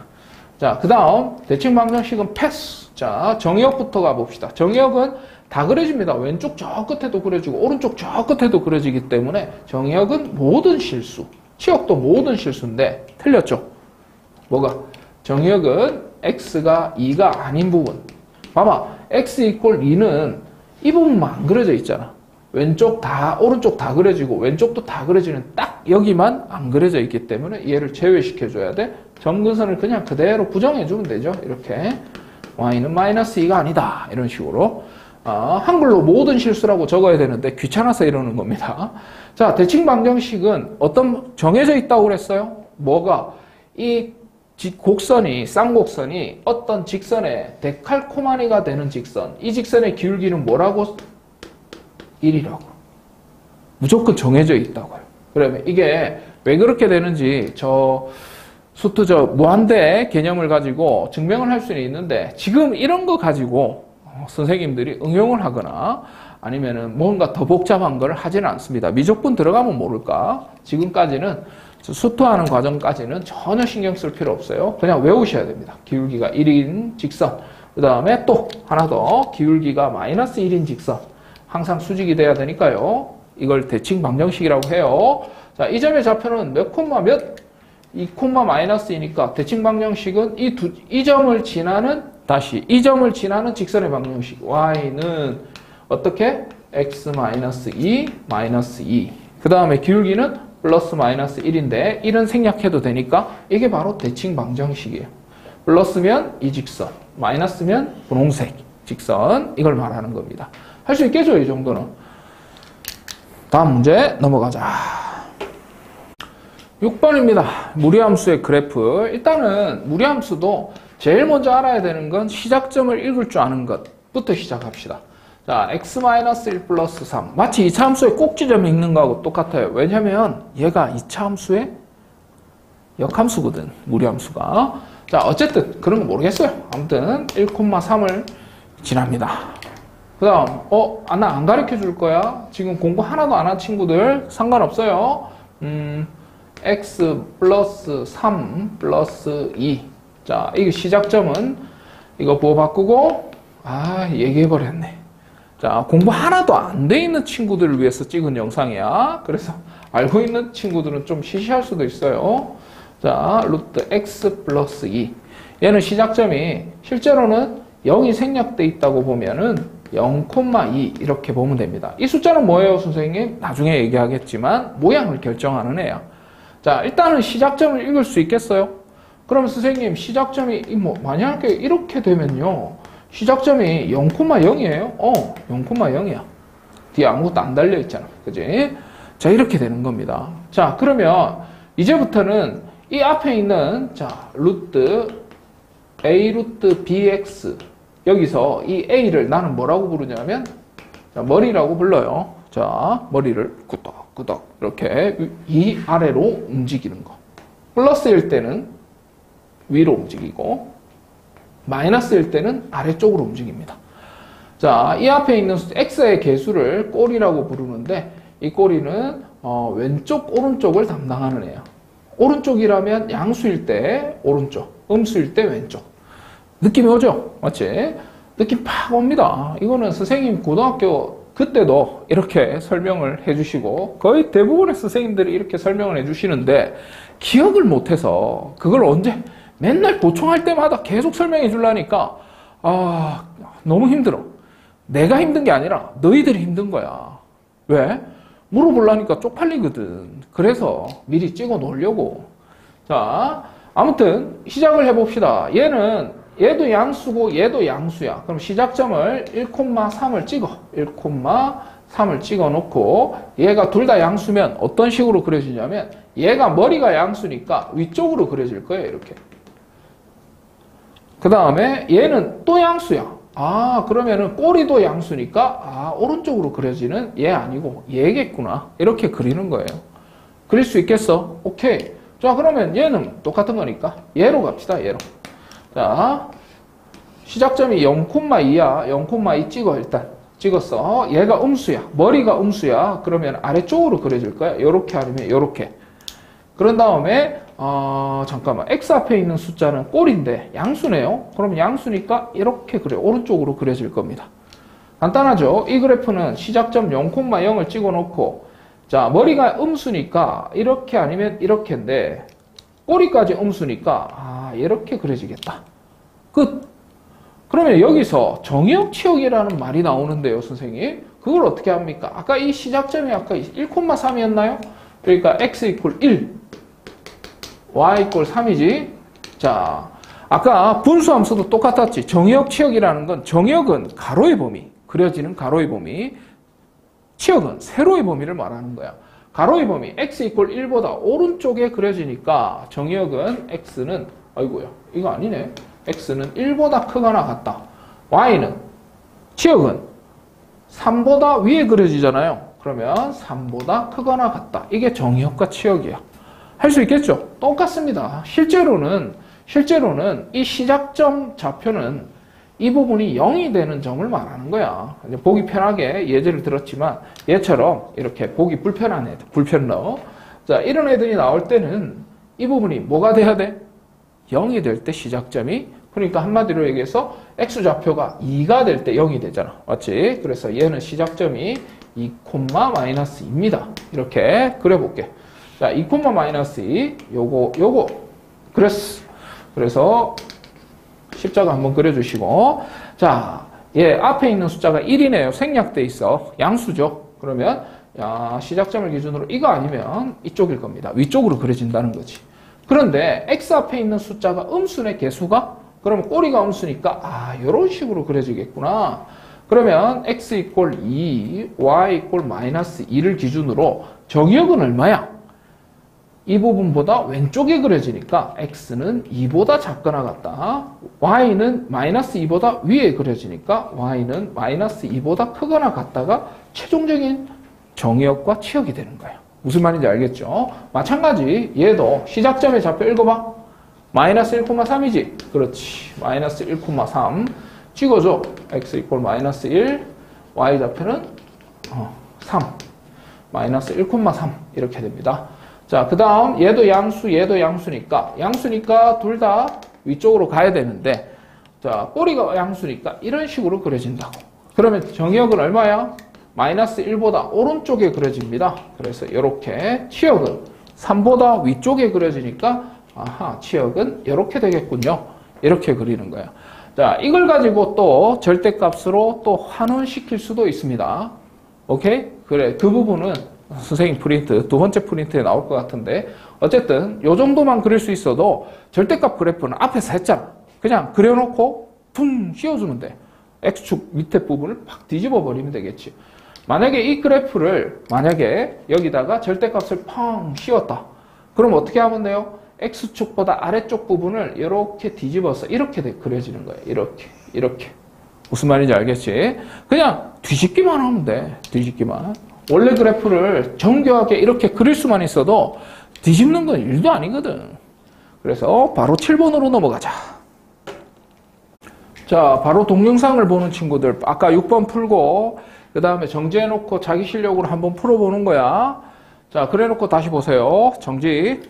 자, 그 다음 대칭 방정식은 패스. 자, 정의역부터 가봅시다. 정의역은 다 그려집니다. 왼쪽 저 끝에도 그려지고 오른쪽 저 끝에도 그려지기 때문에 정의역은 모든 실수. 치역도 모든 실수인데 틀렸죠? 뭐가? 정의역은 x가 2가 아닌 부분. 봐봐. x 이퀄 2는 이 부분만 안 그려져 있잖아. 왼쪽 다 오른쪽 다 그려지고 왼쪽도 다 그려지는 딱 여기만 안 그려져 있기 때문에 얘를 제외시켜줘야 돼. 점근선을 그냥 그대로 부정해주면 되죠. 이렇게 y는 마이너스 2가 아니다. 이런 식으로 한글로 모든 실수라고 적어야 되는데 귀찮아서 이러는 겁니다. 자, 대칭 방정식은 어떤 정해져 있다고 그랬어요? 뭐가? 이 곡선이 쌍곡선이 어떤 직선에 데칼코마니가 되는 직선. 이 직선의 기울기는 뭐라고? 1이라고. 무조건 정해져 있다고요. 그러면 이게 왜 그렇게 되는지 수트 무한대 개념을 가지고 증명을 할 수는 있는데 지금 이런 거 가지고 선생님들이 응용을 하거나 아니면은 뭔가 더 복잡한 걸 하지는 않습니다. 미적분 들어가면 모를까? 지금까지는 수투하는 과정까지는 전혀 신경 쓸 필요 없어요. 그냥 외우셔야 됩니다. 기울기가 1인 직선. 그 다음에 또 하나 더 기울기가 마이너스 1인 직선. 항상 수직이 돼야 되니까요. 이걸 대칭 방정식이라고 해요. 자, 이 점의 좌표는 몇 콤마 몇? 2 마이너스이니까 대칭 방정식은 이 점을 지나는 이 점을 지나는 직선의 방정식. y는 어떻게? x-2 마이너스 2. 그 다음에 기울기는 플러스 마이너스 1인데 1은 생략해도 되니까 이게 바로 대칭 방정식이에요. 플러스면 이 직선, 마이너스면 분홍색 직선, 이걸 말하는 겁니다. 할 수 있겠죠, 이 정도는. 다음 문제 넘어가자. 6번입니다. 무리함수의 그래프. 일단은 무리함수도 제일 먼저 알아야 되는 건 시작점을 읽을 줄 아는 것부터 시작합시다. 자, x-1 플러스 3. 마치 2차 함수의 꼭지점 읽는 거하고 똑같아요. 왜냐면 얘가 2차 함수의 역함수거든, 무리함수가. 자, 어쨌든 그런 거 모르겠어요. 아무튼 1,3을 지납니다. 그 다음, 나 안 가르쳐 줄 거야. 지금 공부 하나도 안 한 친구들 상관없어요. x 플러스 3 플러스 2. 자, 이거 시작점은 이거 부호 바꾸고, 얘기해버렸네. 자, 공부 하나도 안 돼 있는 친구들을 위해서 찍은 영상이야. 그래서 알고 있는 친구들은 좀 시시할 수도 있어요. 자, 루트 x 플러스 2. 얘는 시작점이 실제로는 0이 생략돼 있다고 보면은 0,2 이렇게 보면 됩니다. 이 숫자는 뭐예요, 선생님? 나중에 얘기하겠지만 모양을 결정하는 애야. 자, 일단은 시작점을 읽을 수 있겠어요? 그럼 선생님, 시작점이 만약에 이렇게 되면요, 시작점이 0,0이에요? 0,0이야. 뒤에 아무것도 안 달려 있잖아. 그지? 자, 이렇게 되는 겁니다. 자, 그러면 이제부터는 이 앞에 있는, 자, 루트 a 루트 bx, 여기서 이 a를 나는 뭐라고 부르냐면, 자, 머리라고 불러요. 자, 머리를 꾸덕꾸덕 이렇게 이 아래로 움직이는 거. 플러스일 때는 위로 움직이고, 마이너스일 때는 아래쪽으로 움직입니다. 자, 이 앞에 있는 x의 개수를 꼬리라고 부르는데, 이 꼬리는 왼쪽, 오른쪽을 담당하는 애야. 오른쪽이라면 양수일 때 오른쪽, 음수일 때 왼쪽. 느낌이 오죠? 맞지? 느낌 팍 옵니다. 이거는 선생님 고등학교 그때도 이렇게 설명을 해주시고, 거의 대부분의 선생님들이 이렇게 설명을 해주시는데, 기억을 못해서 그걸 언제 맨날 보충할 때마다 계속 설명해 주려니까 너무 힘들어. 내가 힘든 게 아니라 너희들이 힘든 거야. 왜? 물어보려니까 쪽팔리거든. 그래서 미리 찍어 놓으려고. 자, 아무튼 시작을 해봅시다. 얘도 양수고 얘도 양수야. 그럼 시작점을 1,3을 찍어. 1,3을 찍어 놓고, 얘가 둘 다 양수면 어떤 식으로 그려지냐면, 얘가 머리가 양수니까 위쪽으로 그려질 거예요. 이렇게. 그 다음에 얘는 또 양수야. 그러면은 꼬리도 양수니까 오른쪽으로 그려지는 얘 아니고 얘겠구나. 이렇게 그리는 거예요. 그릴 수 있겠어? 오케이. 자, 그러면 얘는 똑같은 거니까 얘로 갑시다. 얘로. 자, 시작점이 0,2야. 0,2 찍어. 일단 찍었어. 얘가 음수야. 머리가 음수야. 그러면 아래쪽으로 그려질 거야. 요렇게 아니면 요렇게. 그런 다음에 잠깐만, x 앞에 있는 숫자는 꼴인데 양수네요. 그럼 양수니까 이렇게 그려, 오른쪽으로 그려질 겁니다. 간단하죠? 이 그래프는 시작점 0,0을 찍어 놓고, 자, 머리가 음수니까 이렇게 아니면 이렇게인데, 꼬리까지 음수니까 이렇게 그려지겠다. 끝. 그러면 여기서 정의역 치역이라는 말이 나오는데요, 선생님. 그걸 어떻게 합니까? 아까 이 시작점이 아까 1,3이었나요? 그러니까 x 이퀄 1, y 이퀄 3이지. 자, 아까 분수함수도 똑같았지. 정의역 치역이라는 건, 정의역은 가로의 범위, 그려지는 가로의 범위, 치역은 세로의 범위를 말하는 거야. 가로의 범위 x 이퀄 1보다 오른쪽에 그려지니까 정의역은 x는, 아이고야, 이거 아니네. x는 1보다 크거나 같다. y는, 치역은 3보다 위에 그려지잖아요. 그러면 3보다 크거나 같다. 이게 정의역과 치역이야. 할 수 있겠죠? 똑같습니다. 실제로는 이 시작점 좌표는 이 부분이 0이 되는 점을 말하는 거야. 보기 편하게 예제를 들었지만 얘처럼 이렇게 보기 불편한 애들, 불편러. 자, 이런 애들이 나올 때는 이 부분이 뭐가 돼야 돼? 0이 될 때 시작점이, 그러니까 한마디로 얘기해서 x좌표가 2가 될 때 0이 되잖아. 맞지? 그래서 얘는 시작점이 2,-2입니다. 이렇게 그려볼게. 자, 2,-2, 요거. 그래서 십자가 한번 그려주시고, 자, 얘 앞에 있는 숫자가 1이네요. 생략돼 있어. 양수죠. 그러면 야, 시작점을 기준으로 이거 아니면 이쪽일 겁니다. 위쪽으로 그려진다는 거지. 그런데 x 앞에 있는 숫자가 음수의 개수가 그러면 꼬리가 음수니까 아, 이런 식으로 그려지겠구나. 그러면 x 이퀄 2, y 이퀄 마이너스 2를 기준으로 정의역은 얼마야? 이 부분보다 왼쪽에 그려지니까 x는 2보다 작거나 같다. y는 마이너스 2보다 위에 그려지니까 y는 마이너스 2보다 크거나 같다가 최종적인 정의역과 치역이 되는 거예요. 무슨 말인지 알겠죠? 마찬가지 얘도 시작점의 좌표 읽어봐. 마이너스 1,3이지? 그렇지. 마이너스 1,3 찍어줘. x 이퀄 마이너스 1, y 좌표는 3. 마이너스 1,3 이렇게 됩니다. 자, 그 다음 얘도 양수, 얘도 양수니까 둘 다 위쪽으로 가야 되는데 자, 꼬리가 양수니까 이런 식으로 그려진다고. 그러면 정의역은 얼마야? 마이너스 1보다 오른쪽에 그려집니다. 그래서 이렇게 치역은 3보다 위쪽에 그려지니까 아하, 치역은 이렇게 되겠군요. 이렇게 그리는 거예요. 자, 이걸 가지고 또 절대값으로 또 환원시킬 수도 있습니다. 오케이? 그래, 그 부분은 선생님 프린트, 두 번째 프린트에 나올 것 같은데 어쨌든 요 정도만 그릴 수 있어도 절대값 그래프는 앞에서 했잖아. 그냥 그려놓고 퉁 씌워주면 돼. X축 밑에 부분을 팍 뒤집어 버리면 되겠지. 만약에 이 그래프를 만약에 여기다가 절대값을 펑 씌웠다. 그럼 어떻게 하면 돼요? X축보다 아래쪽 부분을 이렇게 뒤집어서 이렇게 그려지는 거예요. 이렇게. 무슨 말인지 알겠지? 그냥 뒤집기만 하면 돼. 뒤집기만. 원래 그래프를 정교하게 이렇게 그릴 수만 있어도 뒤집는 건 일도 아니거든. 그래서 바로 7번으로 넘어가자. 자, 바로 동영상을 보는 친구들 아까 6번 풀고 그 다음에 정지해놓고 자기 실력으로 한번 풀어보는 거야. 자, 그래놓고 다시 보세요. 정지.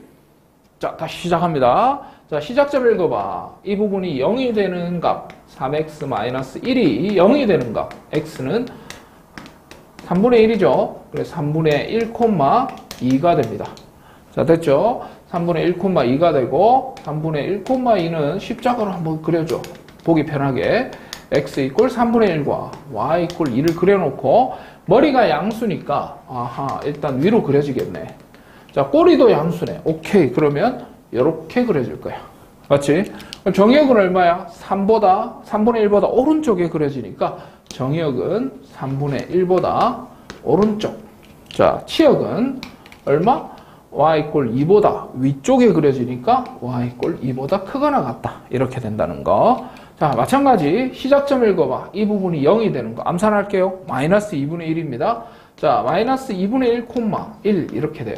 자, 다시 시작합니다. 자, 시작점 읽어봐. 이 부분이 0이 되는 값 3x-1이 0이 되는 값 x는 3분의 1이죠. 그래서 3분의 1,2가 됩니다. 자, 됐죠? 3분의 1,2가 되고 3분의 1,2는 십자가로 한번 그려줘. 보기 편하게. x 이퀄 3분의 1과 y 이퀄 2를 그려놓고 머리가 양수니까 아하, 일단 위로 그려지겠네. 자, 꼬리도 양수네. 오케이. 그러면 이렇게 그려질 거야. 맞지? 그럼 정의역은 얼마야? 3분의 1보다 오른쪽에 그려지니까 정의역은 3분의 1보다 오른쪽. 자, 치역은 얼마? y 이퀄 2보다 위쪽에 그려지니까 y 이퀄 2보다 크거나 같다. 이렇게 된다는 거. 자, 마찬가지 시작점 읽어봐. 이 부분이 0이 되는 거 암산할게요. 마이너스 2분의 1입니다. 자, 마이너스 2분의 1,1 이렇게 돼요.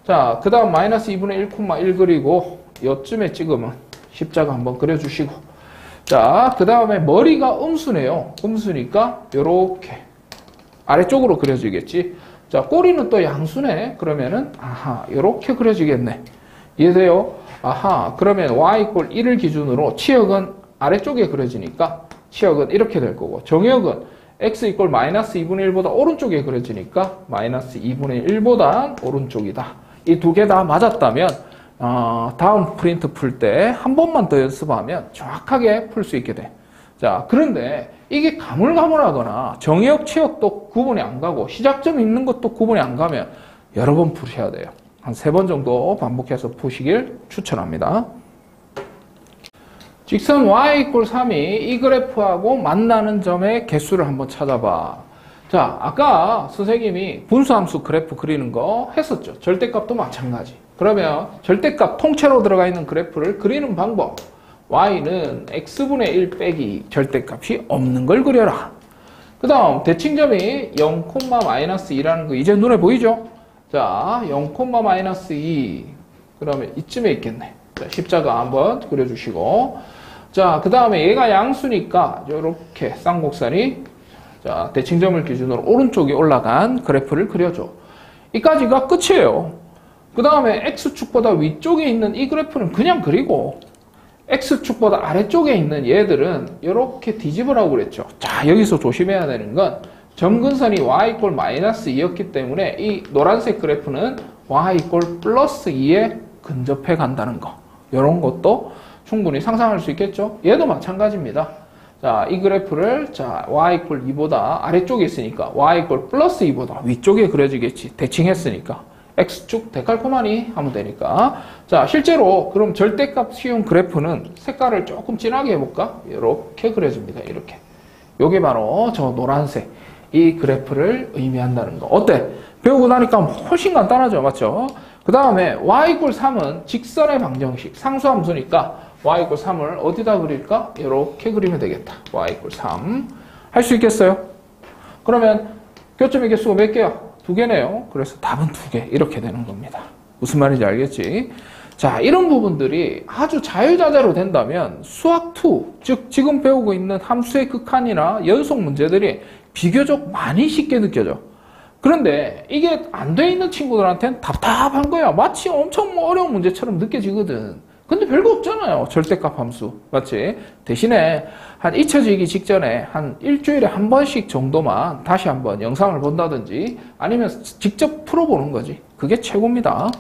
자, 그 다음 마이너스 2분의 1,1 그리고 요쯤에 찍으면 십자가 한번 그려주시고 자, 그 다음에 머리가 음수네요. 음수니까 요렇게 아래쪽으로 그려지겠지. 자, 꼬리는 또 양수네. 그러면은 아하, 요렇게 그려지겠네. 이해돼요? 아하, 그러면 y 이퀄 1을 기준으로 치역은 아래쪽에 그려지니까 치역은 이렇게 될 거고 정역은 x 이퀄 마이너스 2분의 1보다 오른쪽에 그려지니까 마이너스 2분의 1보다 오른쪽이다. 이 두 개 다 맞았다면 다음 프린트 풀 때 한 번만 더 연습하면 정확하게 풀 수 있게 돼. 자, 그런데 이게 가물가물하거나 정의역, 치역도 구분이 안 가고 시작점 있는 것도 구분이 안 가면 여러 번 푸셔야 돼요. 한 3번 정도 반복해서 푸시길 추천합니다. 직선 y 이퀄 3이 이 그래프하고 만나는 점의 개수를 한번 찾아봐. 자, 아까 선생님이 분수함수 그래프 그리는 거 했었죠. 절대값도 마찬가지. 그러면 절대값 통째로 들어가 있는 그래프를 그리는 방법. y는 x분의 1 빼기 절대값이 없는 걸 그려라. 그 다음 대칭점이 0,-2라는 거 이제 눈에 보이죠? 자, 0,-2 그러면 이쯤에 있겠네. 자, 십자가 한번 그려주시고 자, 그 다음에 얘가 양수니까 이렇게 쌍곡선이 자, 대칭점을 기준으로 오른쪽에 올라간 그래프를 그려줘. 이까지가 끝이에요. 그 다음에 X축보다 위쪽에 있는 이 그래프는 그냥 그리고 X축보다 아래쪽에 있는 얘들은 이렇게 뒤집으라고 그랬죠. 자, 여기서 조심해야 되는 건 점근선이 y 이퀄 마이너스 2였기 때문에 이 노란색 그래프는 y 이퀄 플러스 2에 근접해 간다는 거. 이런 것도 충분히 상상할 수 있겠죠. 얘도 마찬가지입니다. 자, 이 그래프를, 자, y 이퀄 2보다 아래쪽에 있으니까 y 이퀄 플러스 2보다 위쪽에 그려지겠지. 대칭했으니까. x축 데칼코마니 하면 되니까. 자, 실제로 그럼 절대값 쉬운 그래프는 색깔을 조금 진하게 해볼까? 이렇게 그려집니다. 이렇게. 요게 바로 저 노란색. 이 그래프를 의미한다는 거. 어때? 배우고 나니까 훨씬 간단하죠. 맞죠? 그 다음에 y 이퀄 3은 직선의 방정식. 상수함수니까 y 이퀄 3을 어디다 그릴까? 이렇게 그리면 되겠다. y 이퀄 3. 할 수 있겠어요? 그러면 교점의 개수가 몇 개야? 2개네요. 그래서 답은 2개. 이렇게 되는 겁니다. 무슨 말인지 알겠지? 자, 이런 부분들이 아주 자유자재로 된다면 수학2, 즉 지금 배우고 있는 함수의 극한이나 연속 문제들이 비교적 많이 쉽게 느껴져. 그런데 이게 안 돼 있는 친구들한테는 답답한 거야. 마치 엄청 어려운 문제처럼 느껴지거든. 근데 별거 없잖아요. 절대값 함수. 맞지? 대신에 한 잊혀지기 직전에 한 일주일에 한 번씩 정도만 다시 한번 영상을 본다든지 아니면 직접 풀어보는 거지. 그게 최고입니다.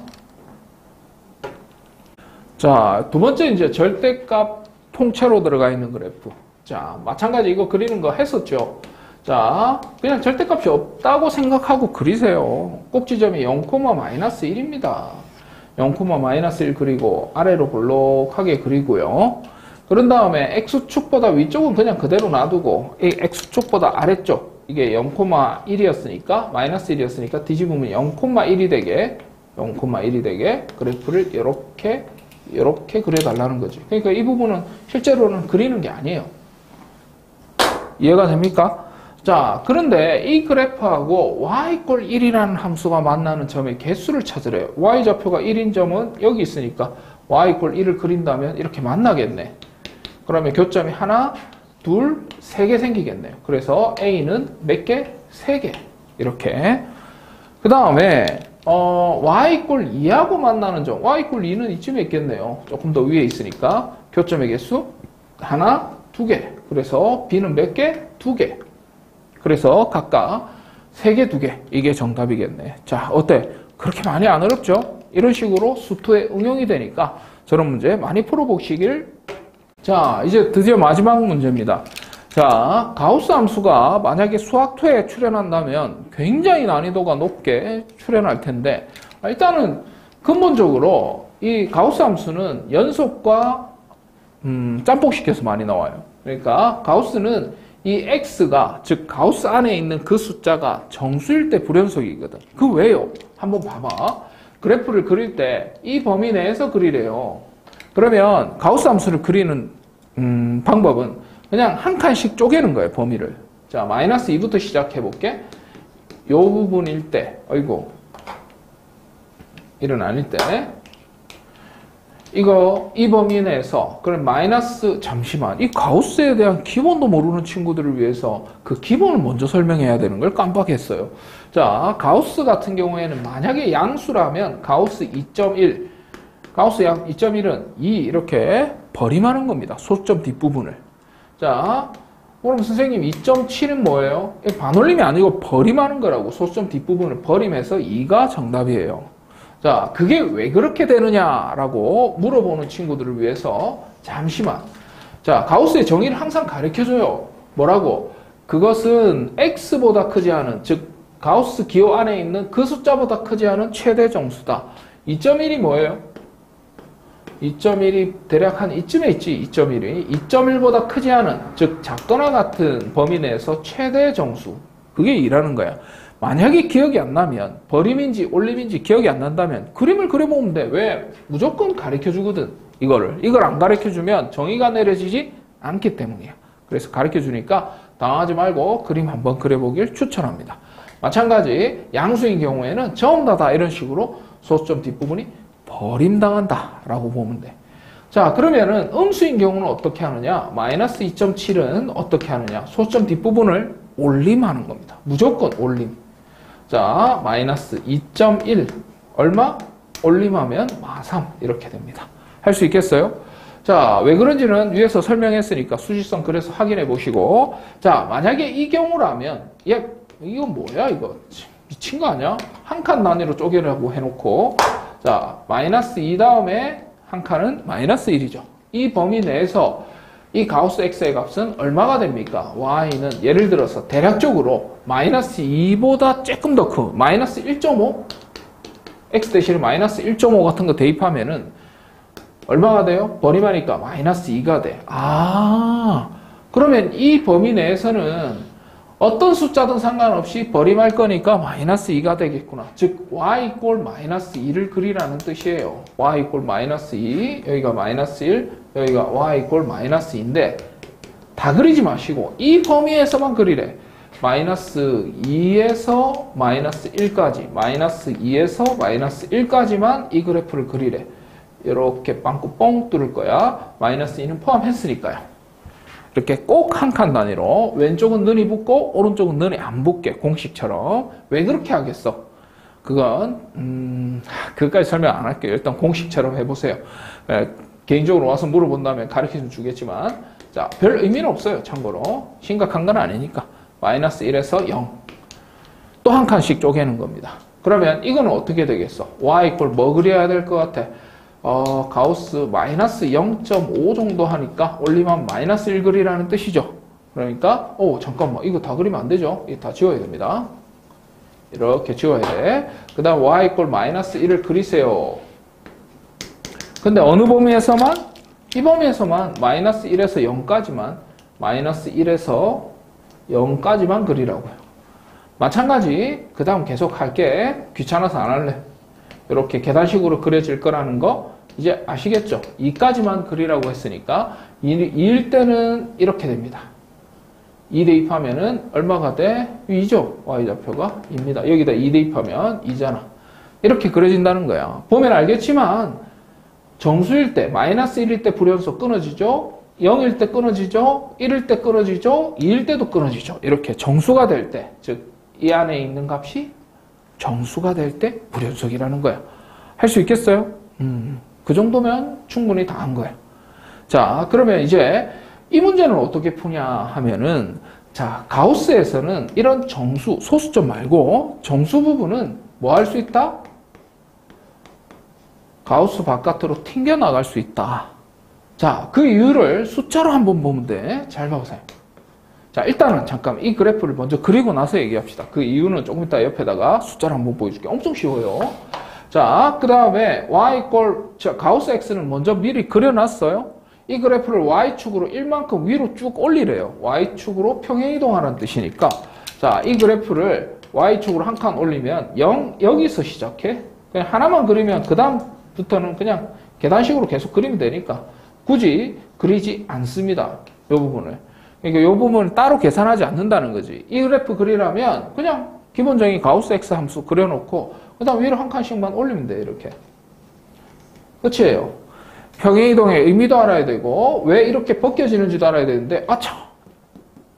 자, 두 번째 이제 절대값 통째로 들어가 있는 그래프. 자, 마찬가지 이거 그리는 거 했었죠. 자, 그냥 절대값이 없다고 생각하고 그리세요. 꼭지점이 0,-1입니다. 0,-1 그리고 아래로 볼록하게 그리고요. 그런 다음에 x축보다 위쪽은 그냥 그대로 놔두고 이 x축보다 아래쪽 이게 0,1이었으니까 마이너스 1이었으니까 뒤집으면 0,1이 되게 0,1이 되게 그래프를 이렇게 그려달라는 거지. 그러니까 이 부분은 실제로는 그리는 게 아니에요. 이해가 됩니까? 자, 그런데 이 그래프하고 y 이퀄 1이라는 함수가 만나는 점의 개수를 찾으래요. y좌표가 1인 점은 여기 있으니까 y 이퀄 1을 그린다면 이렇게 만나겠네. 그러면 교점이 하나, 둘, 세 개 생기겠네요. 그래서 a는 몇 개? 3개. 이렇게. 그 다음에 y 이퀄 2하고 만나는 점. y 이퀄 2는 이쯤에 있겠네요. 조금 더 위에 있으니까 교점의 개수 하나, 2개. 그래서 b는 몇 개? 2개. 그래서 각각 3개, 2개. 이게 정답이겠네. 자, 어때? 그렇게 많이 안 어렵죠? 이런 식으로 수투에 응용이 되니까 저런 문제 많이 풀어보시길. 자, 이제 드디어 마지막 문제입니다. 자, 가우스 함수가 만약에 수학2에 출현한다면 굉장히 난이도가 높게 출현할 텐데 일단은 근본적으로 이 가우스 함수는 연속과 짬뽕시켜서 많이 나와요. 그러니까 가우스는 이 x가 즉 가우스 안에 있는 그 숫자가 정수일 때 불연속이거든. 그 왜요? 한번 봐봐. 그래프를 그릴 때 이 범위 내에서 그리래요. 그러면 가우스 함수를 그리는 방법은 그냥 한 칸씩 쪼개는 거예요. 범위를. 자, 마이너스 2부터 시작해 볼게. 요 부분일 때 어이구 일은 아닐 때 이거 이 범위 내에서 그럼 마이너스 잠시만 이 가우스에 대한 기본도 모르는 친구들을 위해서 그 기본을 먼저 설명해야 되는 걸 깜빡했어요. 자, 가우스 같은 경우에는 만약에 양수라면 가우스 2.1 가우스 양 2.1은 2 이렇게 버림하는 겁니다. 소점 뒷부분을. 자, 그럼 선생님 2.7은 뭐예요? 반올림이 아니고 버림하는 거라고. 소점 뒷부분을 버림해서 2가 정답이에요. 자, 그게 왜 그렇게 되느냐라고 물어보는 친구들을 위해서 잠시만. 자, 가우스의 정의를 항상 가르쳐줘요. 뭐라고? 그것은 x보다 크지 않은, 즉 가우스 기호 안에 있는 그 숫자보다 크지 않은 최대 정수다. 2.1이 뭐예요? 2.1이 대략 한 이쯤에 있지. 2.1이 2.1보다 크지 않은, 즉 작거나 같은 범위 내에서 최대 정수. 그게 2라는 거야. 만약에 기억이 안 나면 버림인지 올림인지 기억이 안 난다면 그림을 그려보면 돼. 왜? 무조건 가르쳐주거든. 이걸 안 가르쳐주면 정의가 내려지지 않기 때문이야. 그래서 가르쳐주니까 당하지 말고 그림 한번 그려보길 추천합니다. 마찬가지 양수인 경우에는 전부 다 이런 식으로 소점 뒷부분이 버림당한다 라고 보면 돼. 자, 그러면은 음수인 경우는 어떻게 하느냐? 마이너스 2.7은 어떻게 하느냐? 소점 뒷부분을 올림하는 겁니다. 무조건 올림. 자, 마이너스 2.1 얼마? 올림하면 마3 이렇게 됩니다. 할 수 있겠어요? 자, 왜 그런지는 위에서 설명했으니까 수직선 그래서 확인해 보시고, 자, 만약에 이 경우라면 얘 이거 뭐야 이거 미친 거 아니야? 한 칸 단위로 쪼개라고 해놓고, 자, 마이너스 2 다음에 한 칸은 마이너스 1이죠. 이 범위 내에서 이 가우스 x의 값은 얼마가 됩니까? y는 예를 들어서 대략적으로 마이너스 2보다 조금 더 큰 마이너스 1.5 x 대신에 마이너스 1.5 같은 거 대입하면은 얼마가 돼요? 버림하니까 마이너스 2가 돼. 아, 그러면 이 범위 내에서는 어떤 숫자든 상관없이 버림할 거니까 마이너스 2가 되겠구나. 즉 y 이꼴 마이너스 2를 그리라는 뜻이에요. y 이꼴 마이너스 2, 여기가 마이너스 1, 여기가 y 이꼴 마이너스 2인데 다 그리지 마시고 이 범위에서만 그리래. 마이너스 2에서 마이너스 1까지, 마이너스 2에서 마이너스 1까지만 이 그래프를 그리래. 이렇게 빵꾸 뻥 뚫을 거야. 마이너스 2는 포함했으니까요. 이렇게 꼭 한 칸 단위로 왼쪽은 는이 붙고 오른쪽은 는이 안 붙게 공식처럼. 왜 그렇게 하겠어? 그건 그것까지 설명 안 할게요. 일단 공식처럼 해보세요. 개인적으로 와서 물어본다면 가르쳐서 주겠지만 자, 별 의미는 없어요. 참고로 심각한 건 아니니까. 마이너스 1에서 0 또 한 칸씩 쪼개는 겁니다. 그러면 이거는 어떻게 되겠어? y 이꼴 뭐 그려야 될 것 같아? 가우스 마이너스 0.5 정도 하니까 올리면 마이너스 1 그리라는 뜻이죠. 그러니까 잠깐만 이거 다 그리면 안 되죠. 이거 다 지워야 됩니다. 이렇게 지워야 돼. 그 다음 y 이꼴 마이너스 1을 그리세요. 근데 어느 범위에서만? 이 범위에서만 마이너스 1에서 0까지만 마이너스 1에서 0까지만 그리라고요. 마찬가지 그 다음 계속 할게. 귀찮아서 안 할래. 이렇게 계단식으로 그려질 거라는 거 이제 아시겠죠? 2까지만 그리라고 했으니까 2일 때는 이렇게 됩니다. 2 대입하면은 얼마가 돼? 2죠. y좌표가 2입니다. 여기다 2 대입하면 2잖아. 이렇게 그려진다는 거야. 보면 알겠지만 정수일 때 마이너스 1일 때 불연속 끊어지죠. 0일 때 끊어지죠. 1일 때 끊어지죠. 2일 때도 끊어지죠. 이렇게 정수가 될 때, 즉 이 안에 있는 값이 정수가 될 때 불연속이라는 거야. 할 수 있겠어요? 그 정도면 충분히 다 한 거야. 자, 그러면 이제 이 문제는 어떻게 푸냐 하면은 자, 가우스에서는 이런 정수, 소수점 말고 정수 부분은 뭐 할 수 있다? 가우스 바깥으로 튕겨 나갈 수 있다. 자, 그 이유를 숫자로 한번 보면 돼. 잘 봐보세요. 자, 일단은 잠깐 이 그래프를 먼저 그리고 나서 얘기합시다. 그 이유는 조금 이따 옆에다가 숫자를 한번 보여줄게. 엄청 쉬워요. 자, 그 다음에 y 이꼴 가우스 x는 먼저 미리 그려놨어요. 이 그래프를 y축으로 1만큼 위로 쭉 올리래요. y축으로 평행이동하라는 뜻이니까 자, 이 그래프를 y축으로 한 칸 올리면 0, 여기서 시작해. 그냥 하나만 그리면 그 다음부터는 그냥 계단식으로 계속 그리면 되니까 굳이 그리지 않습니다. 이 부분을. 그러니까 이 부분을 따로 계산하지 않는다는 거지. 이 그래프 그리려면 그냥 기본적인 가우스 x 함수 그려놓고 그 다음 위로 한 칸씩만 올리면 돼. 이렇게. 끝이에요. 평행이동의 의미도 알아야 되고 왜 이렇게 벗겨지는지도 알아야 되는데 아차!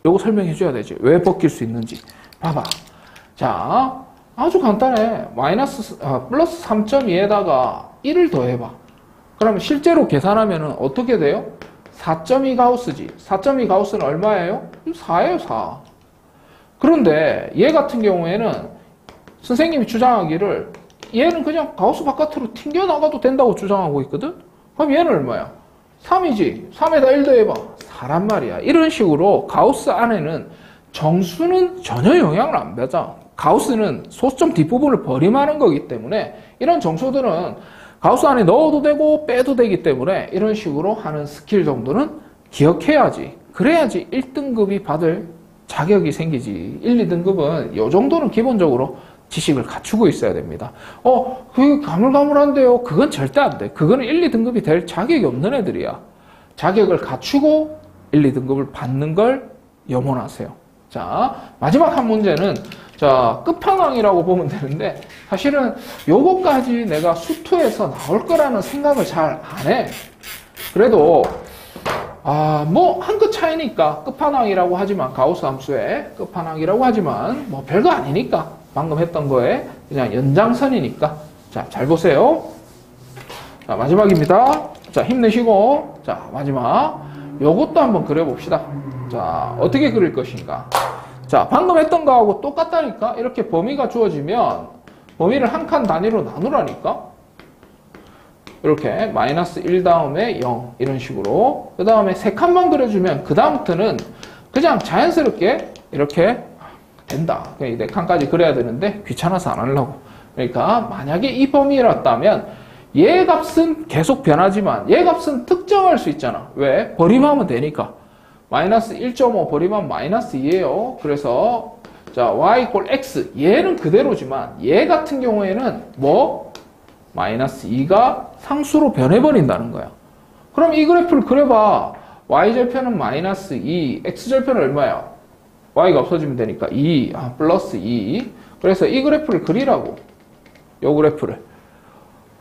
요거 설명해 줘야 되지. 왜 벗길 수 있는지. 봐봐. 자, 아주 간단해. 플러스 3.2에다가 1을 더해봐. 그러면 실제로 계산하면 어떻게 돼요? 4.2 가우스지. 4.2 가우스는 얼마예요? 4예요, 4. 그런데 얘 같은 경우에는 선생님이 주장하기를 얘는 그냥 가우스 바깥으로 튕겨나가도 된다고 주장하고 있거든? 그럼 얘는 얼마야? 3이지. 3에다 1 더해봐. 4란 말이야. 이런 식으로 가우스 안에는 정수는 전혀 영향을 안 받아. 가우스는 소수점 뒷부분을 버림하는 거기 때문에 이런 정수들은 가우스 안에 넣어도 되고 빼도 되기 때문에 이런 식으로 하는 스킬 정도는 기억해야지. 그래야지 1등급이 받을 자격이 생기지. 1, 2등급은 이 정도는 기본적으로 지식을 갖추고 있어야 됩니다. 그게 가물가물한데요. 그건 절대 안 돼. 그거는 1, 2등급이 될 자격이 없는 애들이야. 자격을 갖추고 1, 2등급을 받는 걸 염원하세요. 자, 마지막 한 문제는 자, 끝판왕이라고 보면 되는데 사실은 요거까지 내가 수투에서 나올 거라는 생각을 잘 안 해. 그래도 뭐 한 끗 차이니까 끝판왕이라고 하지만 가우스 함수의 끝판왕이라고 하지만 뭐 별거 아니니까 방금 했던 거에 그냥 연장선이니까 자, 잘 보세요. 자, 마지막입니다. 자, 힘내시고 자, 마지막 요것도 한번 그려봅시다. 자, 어떻게 그릴 것인가. 자, 방금 했던 거하고 똑같다니까. 이렇게 범위가 주어지면 범위를 한 칸 단위로 나누라니까. 이렇게 마이너스 1 다음에 0 이런 식으로 그 다음에 세 칸만 그려주면 그 다음부터는 그냥 자연스럽게 이렇게 된다. 네 칸까지 그려야 되는데 귀찮아서 안 하려고. 그러니까 만약에 이 범위였다면 얘 값은 계속 변하지만 얘 값은 특정할 수 있잖아. 왜? 버림하면 되니까. 마이너스 1.5 버림하면 마이너스 2예요. 그래서 자 y 이퀄 x 얘는 그대로지만 얘 같은 경우에는 뭐? 마이너스 2가 상수로 변해버린다는 거야. 그럼 이 그래프를 그려봐. y절편은 마이너스 2, x절편은 얼마야? y가 없어지면 되니까 2, 플러스 2. 그래서 이 그래프를 그리라고. 요 그래프를.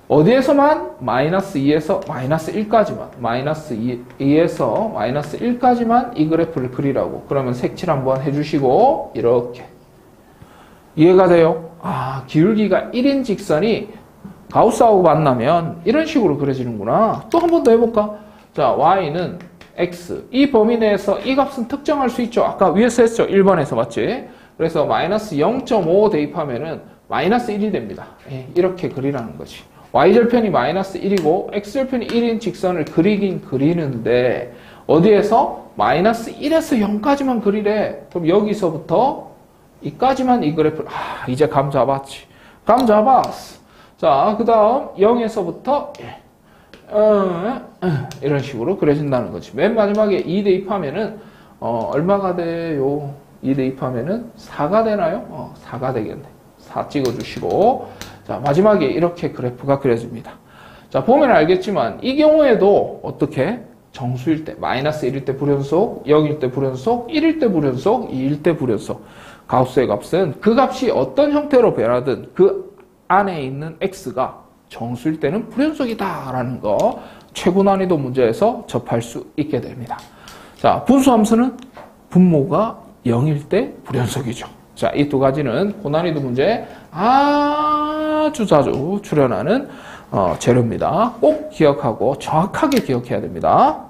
어디에서만? 마이너스 2에서 마이너스 1까지만. 마이너스 2에서 마이너스 1까지만 이 그래프를 그리라고. 그러면 색칠 한번 해주시고, 이렇게. 이해가 돼요? 기울기가 1인 직선이 가우스하고 만나면 이런 식으로 그려지는구나. 또 한 번 더 해볼까? 자, y는 x. 이 범위 내에서 이 값은 특정할 수 있죠. 아까 위에서 했죠. 1번에서 맞지? 그래서 마이너스 0.5 대입하면은 마이너스 1이 됩니다. 이렇게 그리라는 거지. y절편이 마이너스 1이고 x절편이 1인 직선을 그리긴 그리는데 어디에서? 마이너스 1에서 0까지만 그리래. 그럼 여기서부터 이까지만 이 그래프를 이제 감 잡았지. 감 잡았어. 자, 그 다음 0에서부터 이런 식으로 그려진다는 거지. 맨 마지막에 2 대입하면은 얼마가 돼요? 2 대입하면은 4가 되나요? 4가 되겠네. 4 찍어주시고 자, 마지막에 이렇게 그래프가 그려집니다. 자, 보면 알겠지만 이 경우에도 어떻게? 정수일 때, 마이너스 1일 때 불연속, 0일 때 불연속, 1일 때 불연속, 2일 때 불연속. 가우스의 값은 그 값이 어떤 형태로 변하든 그 안에 있는 x가 정수일 때는 불연속이다라는 거 최고 난이도 문제에서 접할 수 있게 됩니다. 자, 분수함수는 분모가 0일 때 불연속이죠. 자, 이 두 가지는 고난이도 문제에 아주 자주 출연하는 재료입니다. 꼭 기억하고 정확하게 기억해야 됩니다.